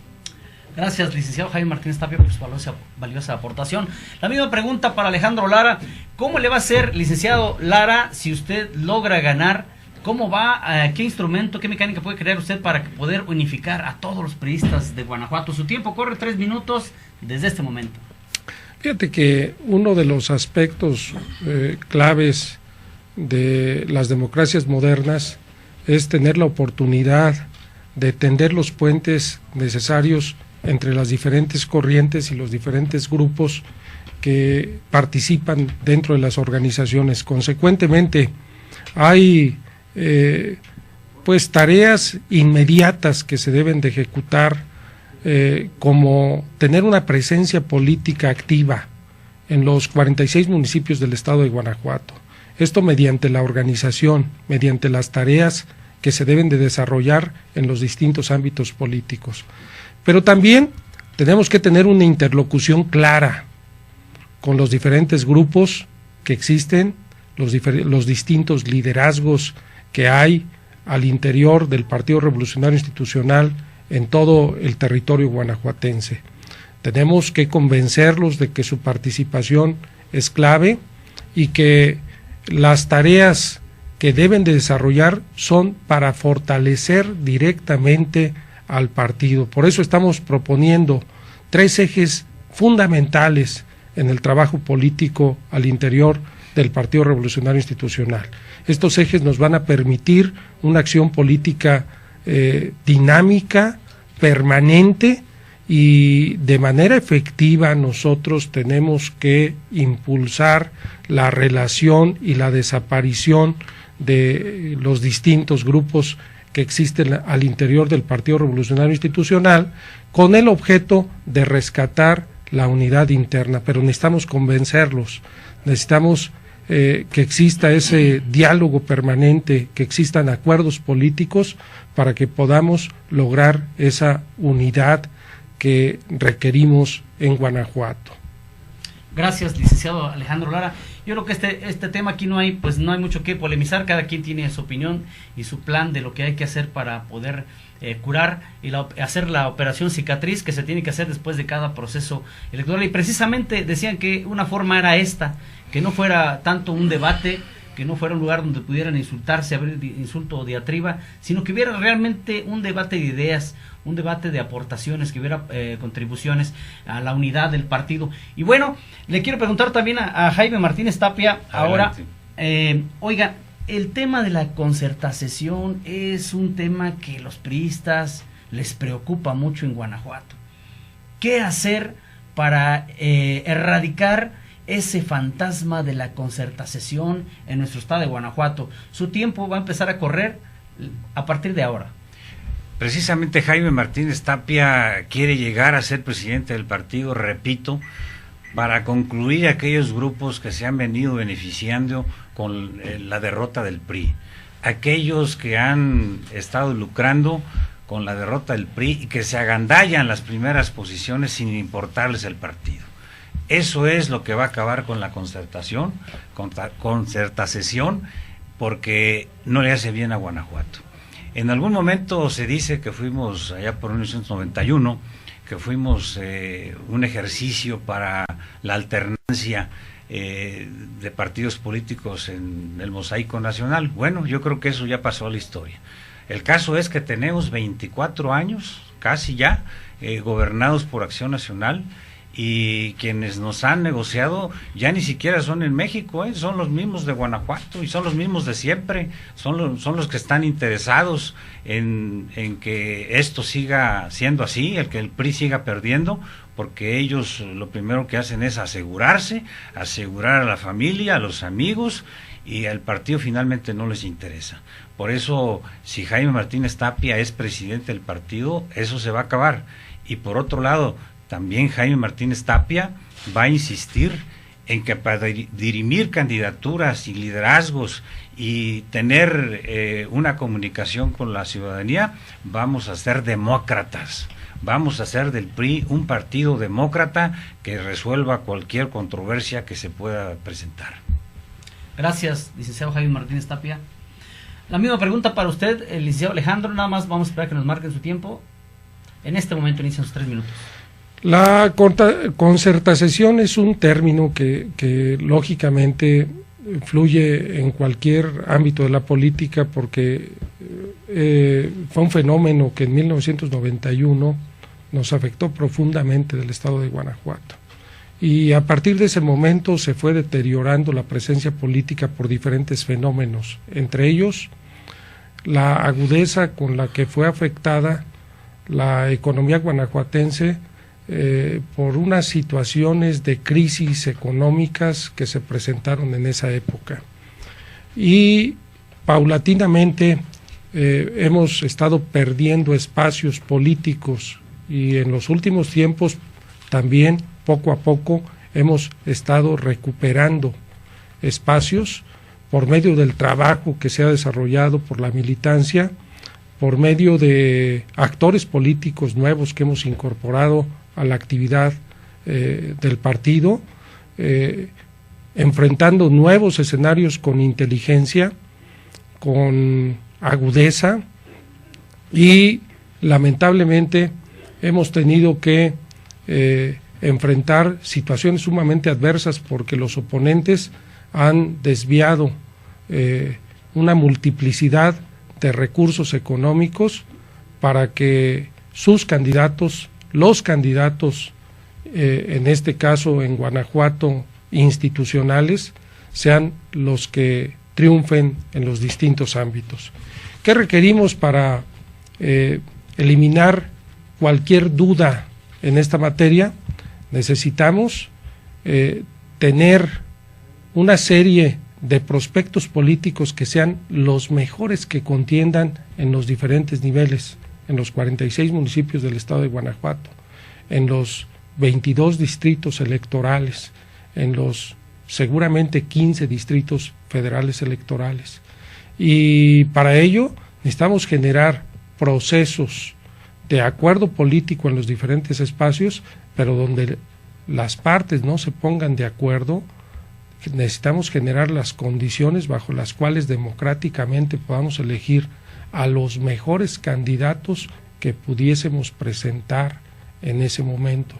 Gracias, licenciado Jaime Martínez Tapia, por su valiosa aportación. La misma pregunta para Alejandro Lara. ¿Cómo le va a hacer, licenciado Lara, si usted logra ganar? ¿Cómo va? ¿Qué instrumento, qué mecánica puede crear usted para poder unificar a todos los priistas de Guanajuato? Su tiempo corre 3 minutos desde este momento. Fíjate que uno de los aspectos claves de las democracias modernas es tener la oportunidad de tender los puentes necesarios entre las diferentes corrientes y los diferentes grupos que participan dentro de las organizaciones. Consecuentemente, hay pues tareas inmediatas que se deben de ejecutar, como tener una presencia política activa en los 46 municipios del estado de Guanajuato. Esto mediante la organización, mediante las tareas que se deben de desarrollar en los distintos ámbitos políticos. Pero también tenemos que tener una interlocución clara con los diferentes grupos que existen, los distintos liderazgos que hay al interior del Partido Revolucionario Institucional en todo el territorio guanajuatense. Tenemos que convencerlos de que su participación es clave y que las tareas que deben de desarrollar son para fortalecer directamente al partido. Por eso estamos proponiendo 3 ejes fundamentales en el trabajo político al interior del Partido Revolucionario Institucional. Estos ejes nos van a permitir una acción política dinámica, permanente, y de manera efectiva nosotros tenemos que impulsar la relación y la desaparición de los distintos grupos que existen al interior del Partido Revolucionario Institucional, con el objeto de rescatar la unidad interna. Pero necesitamos convencerlos, necesitamos que exista ese diálogo permanente, que existan acuerdos políticos para que podamos lograr esa unidad que requerimos en Guanajuato. Gracias, licenciado Alejandro Lara. Yo creo que este tema aquí no hay mucho que polemizar, cada quien tiene su opinión y su plan de lo que hay que hacer para poder curar y hacer la operación cicatriz que se tiene que hacer después de cada proceso electoral. Y precisamente decían que una forma era esta, que no fuera tanto un debate, que no fuera un lugar donde pudieran insultarse, abrir insulto o diatriba, sino que hubiera realmente un debate de ideas, un debate de aportaciones, que hubiera contribuciones a la unidad del partido. Y bueno, le quiero preguntar también a Jaime Martínez Tapia. Adelante. Ahora, oiga, el tema de la concertación es un tema que los priistas les preocupa mucho en Guanajuato. ¿Qué hacer para erradicar ese fantasma de la concertación en nuestro estado de Guanajuato? Su tiempo va a empezar a correr a partir de ahora. Precisamente Jaime Martínez Tapia quiere llegar a ser presidente del partido, repito, para concluir aquellos grupos que se han venido beneficiando con la derrota del PRI, aquellos que han estado lucrando con la derrota del PRI y que se agandallan las primeras posiciones sin importarles el partido. Eso es lo que va a acabar con la concertación, porque no le hace bien a Guanajuato. En algún momento se dice que fuimos, allá por 1991, que fuimos un ejercicio para la alternancia de partidos políticos en el mosaico nacional. Bueno, yo creo que eso ya pasó a la historia. El caso es que tenemos 24 años, casi ya, gobernados por Acción Nacional, y quienes nos han negociado ya ni siquiera son en México, son los mismos de Guanajuato y son los mismos de siempre, son los que están interesados en que esto siga siendo así, el que el PRI siga perdiendo, porque ellos lo primero que hacen es asegurar a la familia, a los amigos, y al partido finalmente no les interesa. Por eso, si Jaime Martínez Tapia es presidente del partido, eso se va a acabar. Y por otro lado, también Jaime Martínez Tapia va a insistir en que para dirimir candidaturas y liderazgos y tener una comunicación con la ciudadanía, vamos a ser demócratas. Vamos a hacer del PRI un partido demócrata que resuelva cualquier controversia que se pueda presentar. Gracias, licenciado Jaime Martínez Tapia. La misma pregunta para usted, el licenciado Alejandro, nada más vamos a esperar que nos marquen su tiempo. En este momento inician sus 3 minutos. La concertación es un término que lógicamente fluye en cualquier ámbito de la política, porque fue un fenómeno que en 1991 nos afectó profundamente del estado de Guanajuato. Y a partir de ese momento se fue deteriorando la presencia política por diferentes fenómenos, entre ellos la agudeza con la que fue afectada la economía guanajuatense por unas situaciones de crisis económicas que se presentaron en esa época. Y paulatinamente hemos estado perdiendo espacios políticos, y en los últimos tiempos también poco a poco hemos estado recuperando espacios por medio del trabajo que se ha desarrollado por la militancia, por medio de actores políticos nuevos que hemos incorporado a la actividad del partido, enfrentando nuevos escenarios con inteligencia, con agudeza, y lamentablemente hemos tenido que enfrentar situaciones sumamente adversas porque los oponentes han desviado una multiplicidad de recursos económicos para que sus candidatos, los candidatos, en este caso en Guanajuato, institucionales, sean los que triunfen en los distintos ámbitos. ¿Qué requerimos para eliminar cualquier duda en esta materia? Necesitamos tener una serie de prospectos políticos que sean los mejores que contiendan en los diferentes niveles, en los 46 municipios del estado de Guanajuato, en los 22 distritos electorales, en los seguramente 15 distritos federales electorales. Y para ello necesitamos generar procesos de acuerdo político en los diferentes espacios, pero donde las partes no se pongan de acuerdo. Necesitamos generar las condiciones bajo las cuales democráticamente podamos elegir a los mejores candidatos que pudiésemos presentar en ese momento.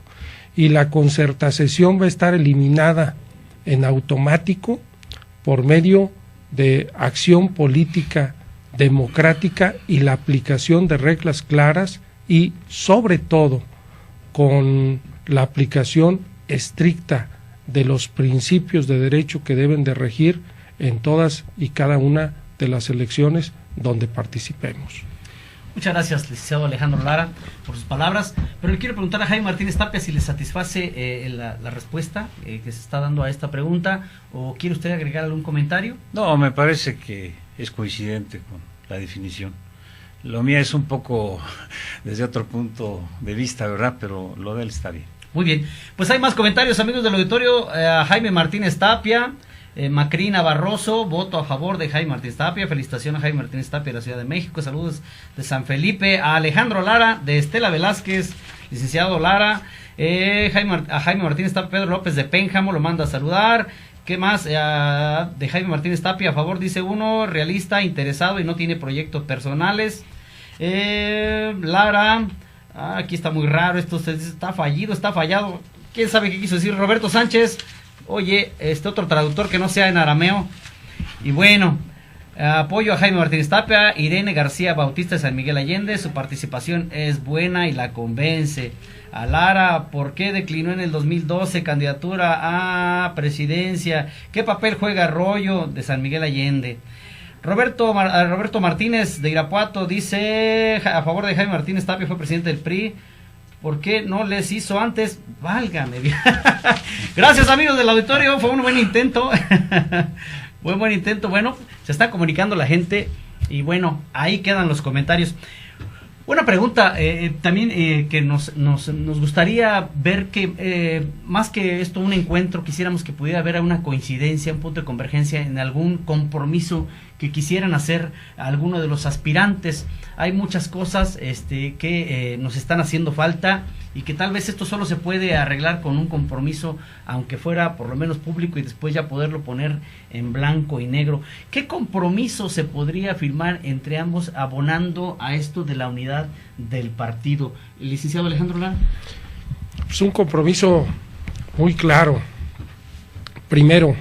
Y la concertación va a estar eliminada en automático por medio de acción política democrática y la aplicación de reglas claras, y sobre todo con la aplicación estricta de los principios de derecho que deben de regir en todas y cada una de las elecciones donde participemos. Muchas gracias, licenciado Alejandro Lara, por sus palabras, pero le quiero preguntar a Jaime Martínez Tapia si le satisface la respuesta que se está dando a esta pregunta, o quiere usted agregar algún comentario. No, me parece que es coincidente con la definición. Lo mío es un poco desde otro punto de vista, ¿verdad? Pero lo de él está bien. Muy bien, pues hay más comentarios, amigos del auditorio. Jaime Martínez Tapia, Macrina Barroso, voto a favor de Jaime Martínez Tapia. Felicitación a Jaime Martínez Tapia de la Ciudad de México. Saludos de San Felipe. A Alejandro Lara, de Estela Velázquez, licenciado Lara. A Jaime Martínez Tapia, Pedro López de Pénjamo lo manda a saludar. ¿Qué más? De Jaime Martínez Tapia, a favor, dice uno, realista, interesado y no tiene proyectos personales. Lara, aquí está muy raro, esto está fallido, está fallado. ¿Quién sabe qué quiso decir? Roberto Sánchez, oye, otro traductor que no sea en arameo. Y bueno, apoyo a Jaime Martínez Tapia. Irene García Bautista de San Miguel Allende, su participación es buena y la convence. A Lara, ¿por qué declinó en el 2012 candidatura a presidencia? ¿Qué papel juega Arroyo de San Miguel Allende? Roberto Martínez de Irapuato dice a favor de Jaime Martínez Tapia, fue presidente del PRI. ¿Por qué no les hizo antes? Válgame. Gracias, amigos del auditorio, fue un buen intento. Buen intento. Bueno, se está comunicando la gente y bueno, ahí quedan los comentarios. Una pregunta también que nos gustaría ver que más que esto un encuentro, quisiéramos que pudiera haber una coincidencia, un punto de convergencia en algún compromiso que quisieran hacer alguno de los aspirantes. Hay muchas cosas que nos están haciendo falta y que tal vez esto solo se puede arreglar con un compromiso, aunque fuera por lo menos público, y después ya poderlo poner en blanco y negro. ¿Qué compromiso se podría firmar entre ambos abonando a esto de la unidad del partido? El licenciado Alejandro Lara. Es un compromiso muy claro. Primero,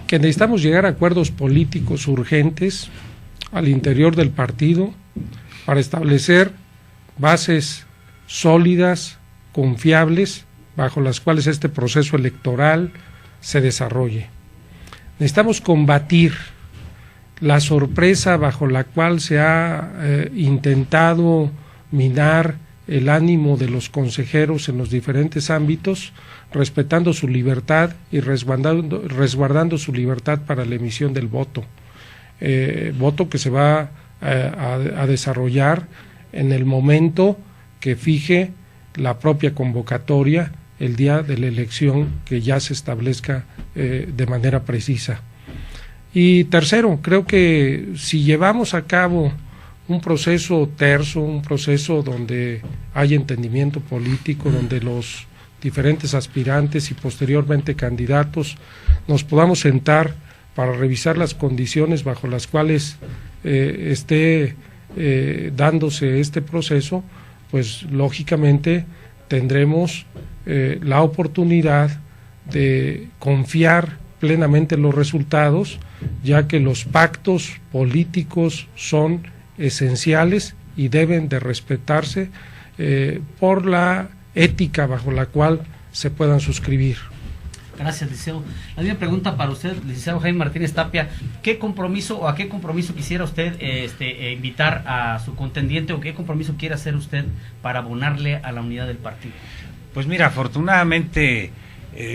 que necesitamos llegar a acuerdos políticos urgentes al interior del partido para establecer bases sólidas, confiables, bajo las cuales este proceso electoral se desarrolle. Necesitamos combatir la sorpresa bajo la cual se ha intentado minar el ánimo de los consejeros en los diferentes ámbitos, respetando su libertad y resguardando su libertad para la emisión del voto. Voto que se va a desarrollar en el momento que fije la propia convocatoria el día de la elección, que ya se establezca de manera precisa. Y tercero, creo que si llevamos a cabo un proceso terso, un proceso donde hay entendimiento político, donde los diferentes aspirantes y posteriormente candidatos nos podamos sentar para revisar las condiciones bajo las cuales esté dándose este proceso, pues lógicamente tendremos la oportunidad de confiar plenamente en los resultados, ya que los pactos políticos son esenciales y deben de respetarse por la ética bajo la cual se puedan suscribir. Gracias, licenciado. La misma pregunta para usted, licenciado Jaime Martínez Tapia. ¿Qué compromiso o a qué compromiso quisiera usted invitar a su contendiente, o qué compromiso quiere hacer usted para abonarle a la unidad del partido? Pues mira, afortunadamente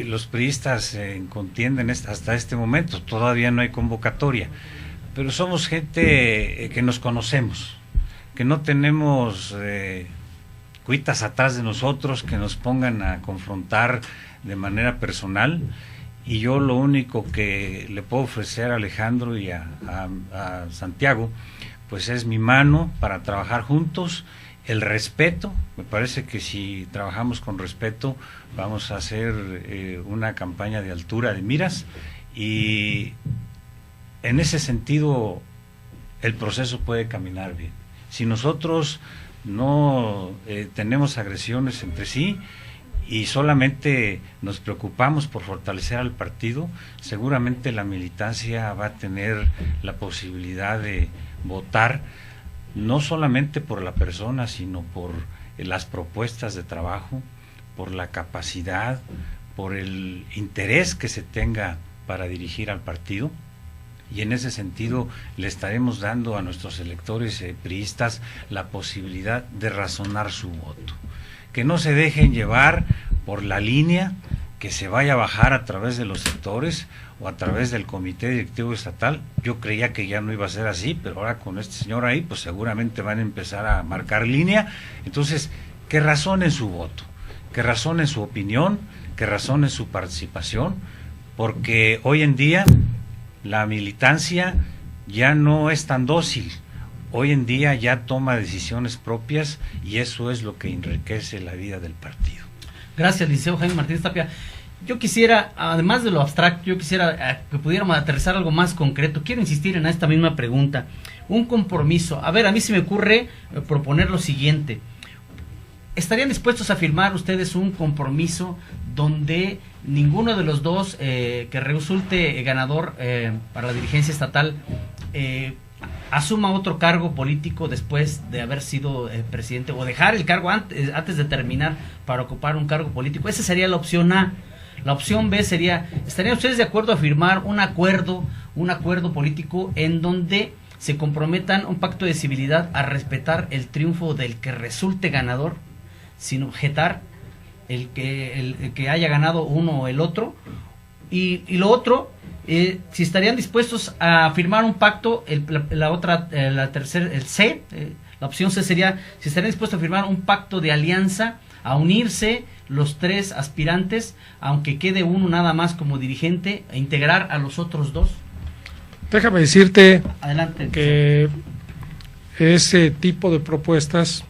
los priistas contienden hasta este momento, todavía no hay convocatoria, pero somos gente que nos conocemos, que no tenemos cuitas atrás de nosotros que nos pongan a confrontar de manera personal, y yo lo único que le puedo ofrecer a Alejandro y a Santiago pues es mi mano para trabajar juntos, el respeto. Me parece que si trabajamos con respeto vamos a hacer una campaña de altura de miras, y en ese sentido el proceso puede caminar bien. Si nosotros no tenemos agresiones entre sí y solamente nos preocupamos por fortalecer al partido, seguramente la militancia va a tener la posibilidad de votar no solamente por la persona, sino por las propuestas de trabajo, por la capacidad, por el interés que se tenga para dirigir al partido. Y en ese sentido le estaremos dando a nuestros electores priistas la posibilidad de razonar su voto, que no se dejen llevar por la línea que se vaya a bajar a través de los sectores o a través del comité directivo estatal. Yo creía que ya no iba a ser así, pero ahora con este señor ahí pues seguramente van a empezar a marcar línea. Entonces, que razonen su voto, que razonen su opinión, que razonen su participación, porque hoy en día la militancia ya no es tan dócil, hoy en día ya toma decisiones propias, y eso es lo que enriquece la vida del partido. Gracias, licenciado Jaime Martínez Tapia. Yo quisiera, además de lo abstracto, yo quisiera que pudiéramos aterrizar algo más concreto. Quiero insistir en esta misma pregunta. Un compromiso. A ver, a mí se me ocurre proponer lo siguiente. ¿Estarían dispuestos a firmar ustedes un compromiso donde ninguno de los dos que resulte ganador para la dirigencia estatal asuma otro cargo político después de haber sido presidente, o dejar el cargo antes de terminar para ocupar un cargo político? Esa sería la opción A. La opción B sería, ¿estarían ustedes de acuerdo a firmar un acuerdo político en donde se comprometan un pacto de civilidad a respetar el triunfo del que resulte ganador, sin objetar el que haya ganado uno o el otro? Y lo otro, si estarían dispuestos a firmar un pacto, la opción C sería, si estarían dispuestos a firmar un pacto de alianza, a unirse los tres aspirantes, aunque quede uno nada más como dirigente, a integrar a los otros dos. Déjame decirte Adelante, que ese tipo de propuestas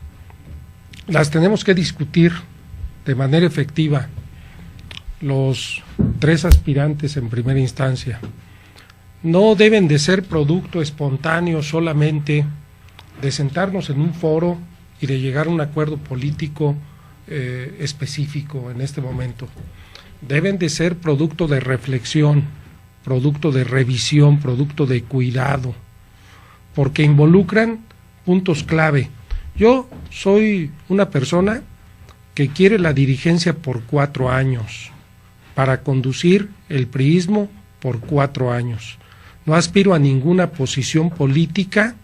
las tenemos que discutir de manera efectiva los tres aspirantes en primera instancia. No deben de ser producto espontáneo solamente de sentarnos en un foro y de llegar a un acuerdo político específico en este momento. Deben de ser producto de reflexión, producto de revisión, producto de cuidado, porque involucran puntos clave. Yo soy una persona que quiere la dirigencia por 4 años, para conducir el priismo por 4 años. No aspiro a ninguna posición política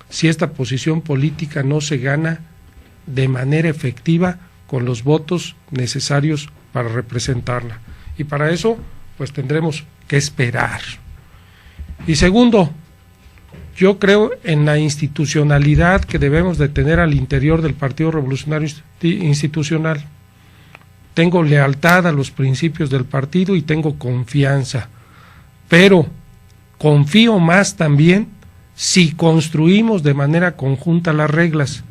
si esta posición política no se gana de manera efectiva con los votos necesarios para representarla. Y para eso, pues tendremos que esperar. Y segundo, yo creo en la institucionalidad que debemos de tener al interior del Partido Revolucionario Institucional. Tengo lealtad a los principios del partido y tengo confianza, pero confío más también si construimos de manera conjunta las reglas.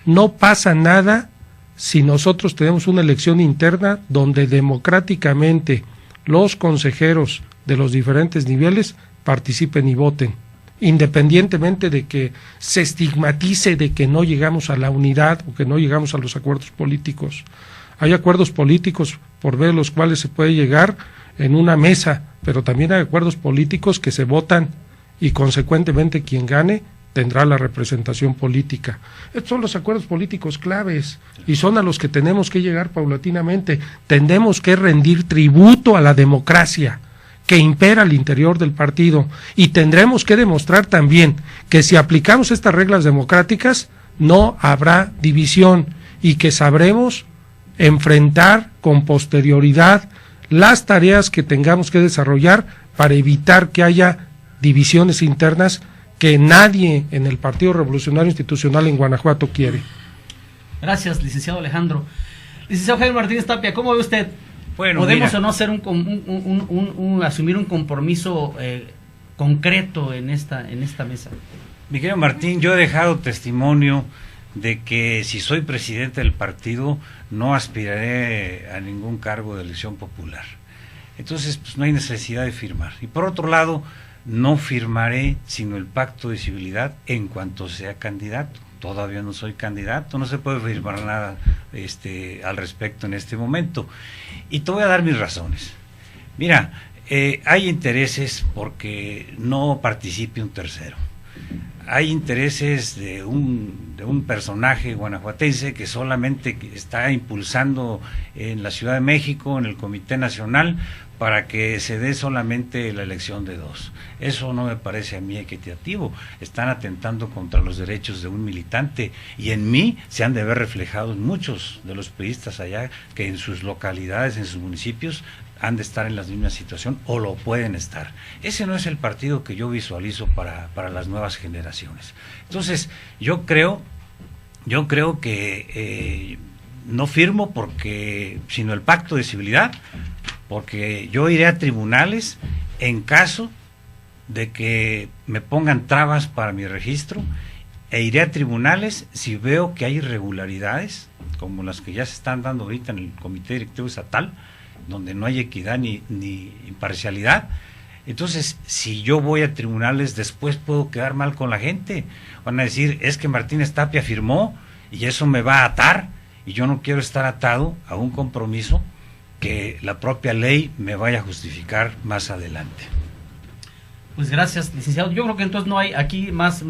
No pasa nada si nosotros tenemos una elección interna donde democráticamente los consejeros de los diferentes niveles participen y voten, independientemente de que se estigmatice de que no llegamos a la unidad o que no llegamos a los acuerdos políticos. Hay acuerdos políticos por ver los cuales se puede llegar en una mesa, pero también hay acuerdos políticos que se votan y consecuentemente quien gane tendrá la representación política. Estos son los acuerdos políticos claves y son a los que tenemos que llegar paulatinamente. Tenemos que rendir tributo a la democracia que impera al interior del partido y tendremos que demostrar también que si aplicamos estas reglas democráticas no habrá división y que sabremos enfrentar con posterioridad las tareas que tengamos que desarrollar para evitar que haya divisiones internas que nadie en el Partido Revolucionario Institucional en Guanajuato quiere. Gracias, licenciado Alejandro. Licenciado Jaime Martínez Tapia, ¿cómo ve usted? Bueno, ¿podemos o no hacer asumir un compromiso concreto en esta mesa? Mi querido Martín, yo he dejado testimonio de que si soy presidente del partido no aspiraré a ningún cargo de elección popular. Entonces, pues no hay necesidad de firmar. Y por otro lado, no firmaré sino el pacto de civilidad en cuanto sea candidato. Todavía no soy candidato, no se puede firmar nada al respecto en este momento. Y te voy a dar mis razones. Mira, hay intereses porque no participe un tercero. Hay intereses de un personaje guanajuatense que solamente está impulsando en la Ciudad de México, en el Comité Nacional, para que se dé solamente la elección de dos. Eso no me parece a mí equitativo. Están atentando contra los derechos de un militante y en mí se han de ver reflejados muchos de los priistas allá que en sus localidades, en sus municipios, han de estar en la misma situación o lo pueden estar. Ese no es el partido que yo visualizo para las nuevas generaciones. Entonces, yo creo que no firmo sino el pacto de civilidad, porque yo iré a tribunales en caso de que me pongan trabas para mi registro, e iré a tribunales si veo que hay irregularidades, como las que ya se están dando ahorita en el Comité Directivo Estatal, donde no hay equidad ni imparcialidad. Entonces, si yo voy a tribunales, después puedo quedar mal con la gente. Van a decir, es que Martínez Tapia firmó y eso me va a atar, y yo no quiero estar atado a un compromiso que la propia ley me vaya a justificar más adelante. Pues gracias, licenciado. Yo creo que entonces no hay aquí más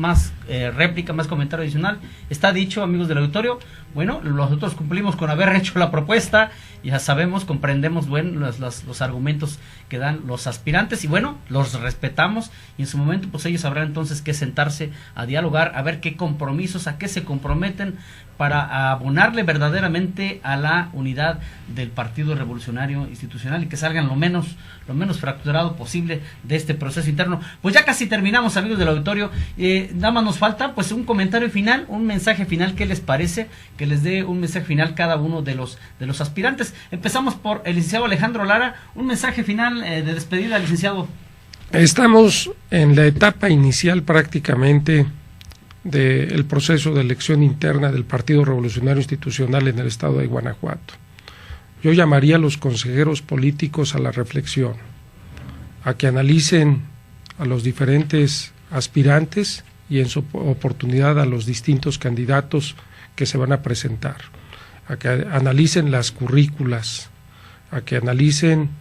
réplica, más comentario adicional. Está dicho, amigos del auditorio. Bueno, nosotros cumplimos con haber hecho la propuesta, ya sabemos, comprendemos los argumentos que dan los aspirantes y bueno, los respetamos y en su momento pues ellos sabrán entonces que sentarse a dialogar, a ver qué compromisos, a qué se comprometen para abonarle verdaderamente a la unidad del Partido Revolucionario Institucional y que salgan lo menos fracturado posible de este proceso interno. Pues ya casi terminamos, amigos del auditorio. Nada más nos falta pues un comentario final, un mensaje final. ¿Qué les parece? Que les dé un mensaje final cada uno de los aspirantes. Empezamos por el licenciado Alejandro Lara. Un mensaje final de despedida, licenciado. Estamos en la etapa inicial prácticamente del proceso de elección interna del Partido Revolucionario Institucional en el estado de Guanajuato. Yo llamaría a los consejeros políticos a la reflexión, a que analicen a los diferentes aspirantes y en su oportunidad a los distintos candidatos que se van a presentar, a que analicen las currículas, a que analicen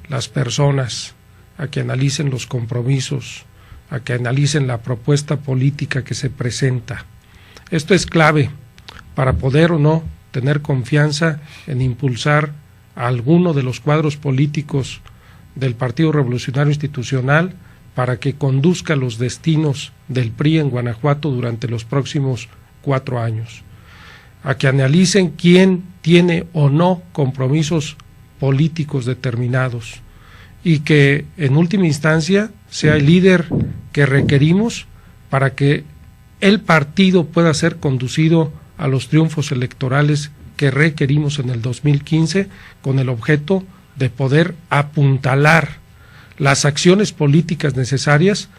las personas, a que analicen los compromisos, a que analicen la propuesta política que se presenta. Esto es clave para poder o no tener confianza en impulsar a alguno de los cuadros políticos del Partido Revolucionario Institucional para que conduzca los destinos del PRI en Guanajuato durante los próximos 4 años, a que analicen quién tiene o no compromisos políticos determinados y que en última instancia sea el líder que requerimos para que el partido pueda ser conducido a los triunfos electorales que requerimos en el 2015 con el objeto de poder apuntalar las acciones políticas necesarias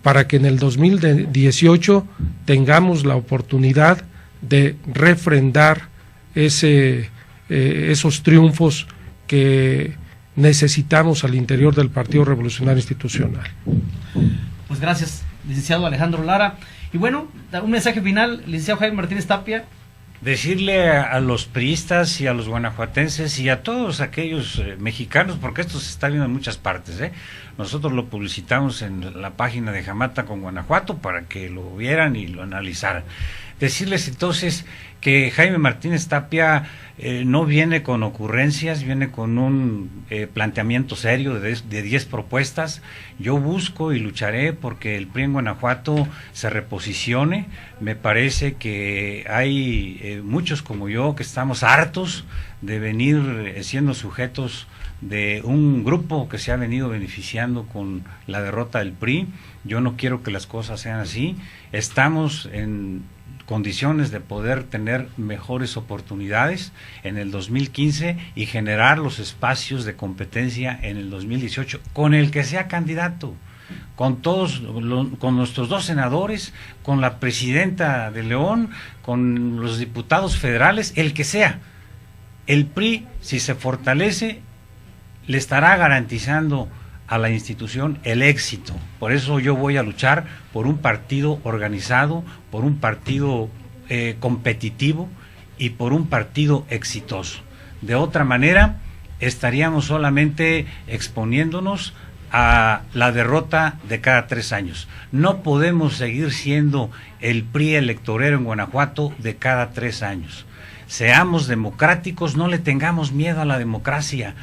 para que en el 2018 tengamos la oportunidad de refrendar esos triunfos que necesitamos al interior del Partido Revolucionario Institucional. Pues gracias, licenciado Alejandro Lara. Y bueno, un mensaje final, licenciado Jaime Martínez Tapia. Decirle a los priistas y a los guanajuatenses y a todos aquellos mexicanos, porque esto se está viendo en muchas partes, nosotros lo publicitamos en la página de Jamata con Guanajuato para que lo vieran y lo analizaran. Decirles entonces que Jaime Martínez Tapia no viene con ocurrencias, viene con un planteamiento serio de 10 propuestas. Yo busco y lucharé porque el PRI en Guanajuato se reposicione. Me parece que hay muchos como yo que estamos hartos de venir siendo sujetos de un grupo que se ha venido beneficiando con la derrota del PRI. Yo no quiero que las cosas sean así. Estamos en condiciones de poder tener mejores oportunidades en el 2015 y generar los espacios de competencia en el 2018 con el que sea candidato, con con nuestros 2 senadores, con la presidenta de León, con los diputados federales, el que sea. El PRI, si se fortalece, le estará garantizando a la institución el éxito. Por eso yo voy a luchar por un partido organizado, por un partido competitivo y por un partido exitoso. De otra manera, estaríamos solamente exponiéndonos a la derrota de cada 3 años. No podemos seguir siendo el PRI electorero en Guanajuato de cada 3 años. Seamos democráticos, no le tengamos miedo a la democracia.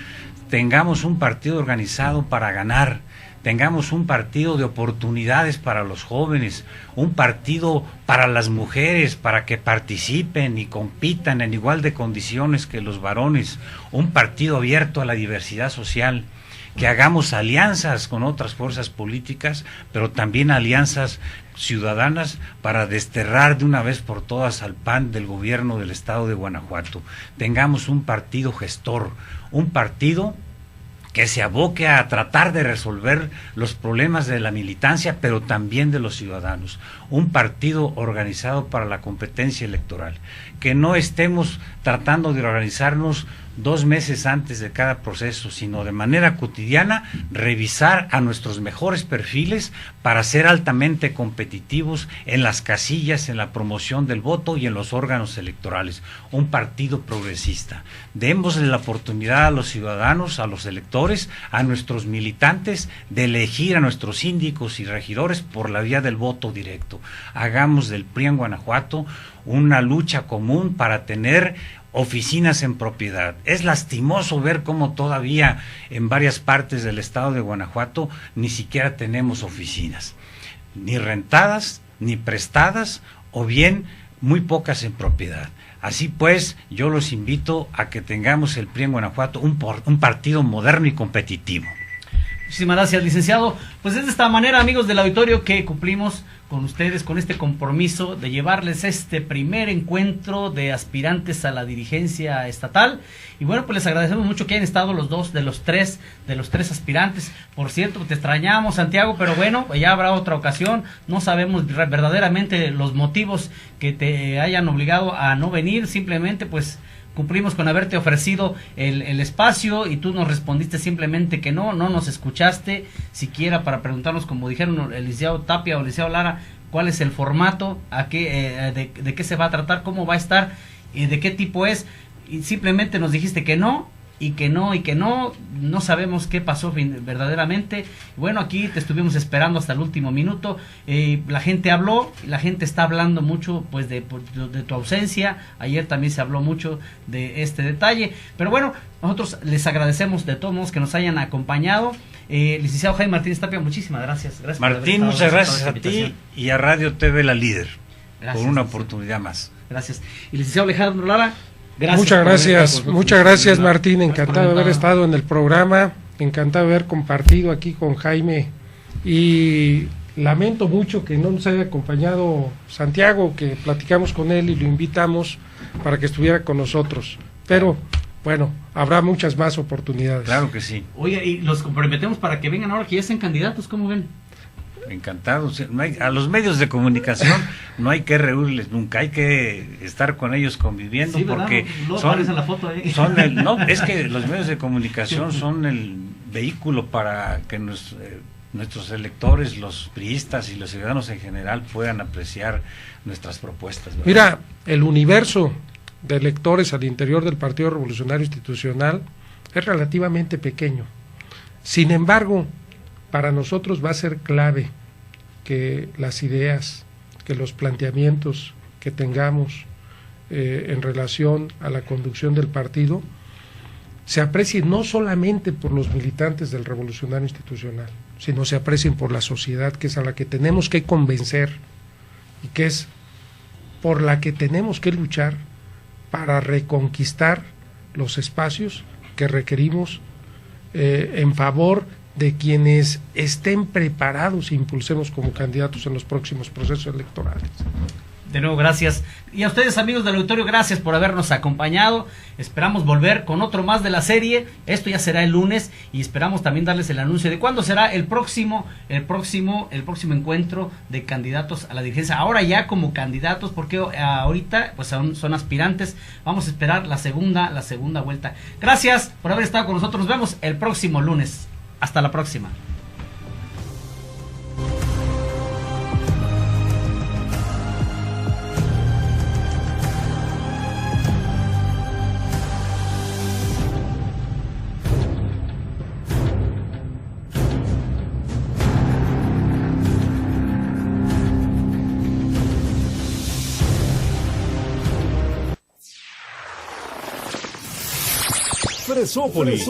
Tengamos un partido organizado para ganar, tengamos un partido de oportunidades para los jóvenes, un partido para las mujeres, para que participen y compitan en igual de condiciones que los varones, un partido abierto a la diversidad social, que hagamos alianzas con otras fuerzas políticas, pero también alianzas ciudadanas para desterrar de una vez por todas al PAN del gobierno del estado de Guanajuato. Tengamos un partido gestor, un partido que se aboque a tratar de resolver los problemas de la militancia, pero también de los ciudadanos. Un partido organizado para la competencia electoral. Que no estemos tratando de organizarnos 2 meses antes de cada proceso, sino de manera cotidiana revisar a nuestros mejores perfiles para ser altamente competitivos en las casillas, en la promoción del voto y en los órganos electorales. Un partido progresista. Démosle la oportunidad a los ciudadanos, a los electores, a nuestros militantes de elegir a nuestros síndicos y regidores por la vía del voto directo. Hagamos del PRI en Guanajuato una lucha común para tener oficinas en propiedad. Es lastimoso ver cómo todavía en varias partes del estado de Guanajuato ni siquiera tenemos oficinas, ni rentadas, ni prestadas, o bien muy pocas en propiedad. Así pues, yo los invito a que tengamos el PRI en Guanajuato un partido moderno y competitivo. Muchísimas gracias, licenciado. Pues es de esta manera, amigos del auditorio, que cumplimos con ustedes con este compromiso de llevarles este primer encuentro de aspirantes a la dirigencia estatal. Y bueno, pues les agradecemos mucho que hayan estado los tres aspirantes. Por cierto, te extrañamos, Santiago, pero bueno, ya habrá otra ocasión. No sabemos verdaderamente los motivos que te hayan obligado a no venir. Simplemente pues cumplimos con haberte ofrecido el espacio y tú nos respondiste simplemente que no nos escuchaste siquiera para preguntarnos, como dijeron el licenciado Tapia o el licenciado Lara, cuál es el formato, de qué se va a tratar, cómo va a estar y de qué tipo es, y simplemente nos dijiste que no, y que no sabemos qué pasó verdaderamente. Bueno, aquí te estuvimos esperando hasta el último minuto, la gente habló, la gente está hablando mucho pues de tu ausencia, ayer también se habló mucho de este detalle, pero bueno, nosotros les agradecemos de todos modos que nos hayan acompañado. Licenciado Jaime Martínez Tapia, muchísimas gracias. Martín, muchas gracias a ti y a Radio TV La Líder, gracias, por una oportunidad más. Gracias. Y licenciado Alejandro Lara, gracias. Muchas gracias Martín, encantado de haber estado en el programa, encantado de haber compartido aquí con Jaime, y lamento mucho que no nos haya acompañado Santiago, que platicamos con él y lo invitamos para que estuviera con nosotros, pero bueno, habrá muchas más oportunidades. Claro que sí. Oiga, y los comprometemos para que vengan ahora que ya sean candidatos, ¿cómo ven? Encantados. A los medios de comunicación no hay que reunirles nunca, hay que estar con ellos conviviendo, sí, porque son la foto ahí. No, es que los medios de comunicación son el vehículo para que nuestros electores, los priistas y los ciudadanos en general puedan apreciar nuestras propuestas, ¿verdad? Mira, el universo de electores al interior del Partido Revolucionario Institucional es relativamente pequeño. Sin embargo, para nosotros va a ser clave que las ideas, que los planteamientos que tengamos en relación a la conducción del partido se aprecien no solamente por los militantes del Revolucionario Institucional, sino se aprecien por la sociedad, que es a la que tenemos que convencer y que es por la que tenemos que luchar para reconquistar los espacios que requerimos en favor de quienes estén preparados e impulsemos como candidatos en los próximos procesos electorales. De nuevo, gracias. Y a ustedes, amigos del auditorio, gracias por habernos acompañado. Esperamos volver con otro más de la serie. Esto ya será el lunes y esperamos también darles el anuncio de cuándo será el próximo encuentro de candidatos a la dirigencia. Ahora ya como candidatos, porque ahorita pues son aspirantes. Vamos a esperar la segunda vuelta. Gracias por haber estado con nosotros. Nos vemos el próximo lunes. Hasta la próxima. Fresópolis.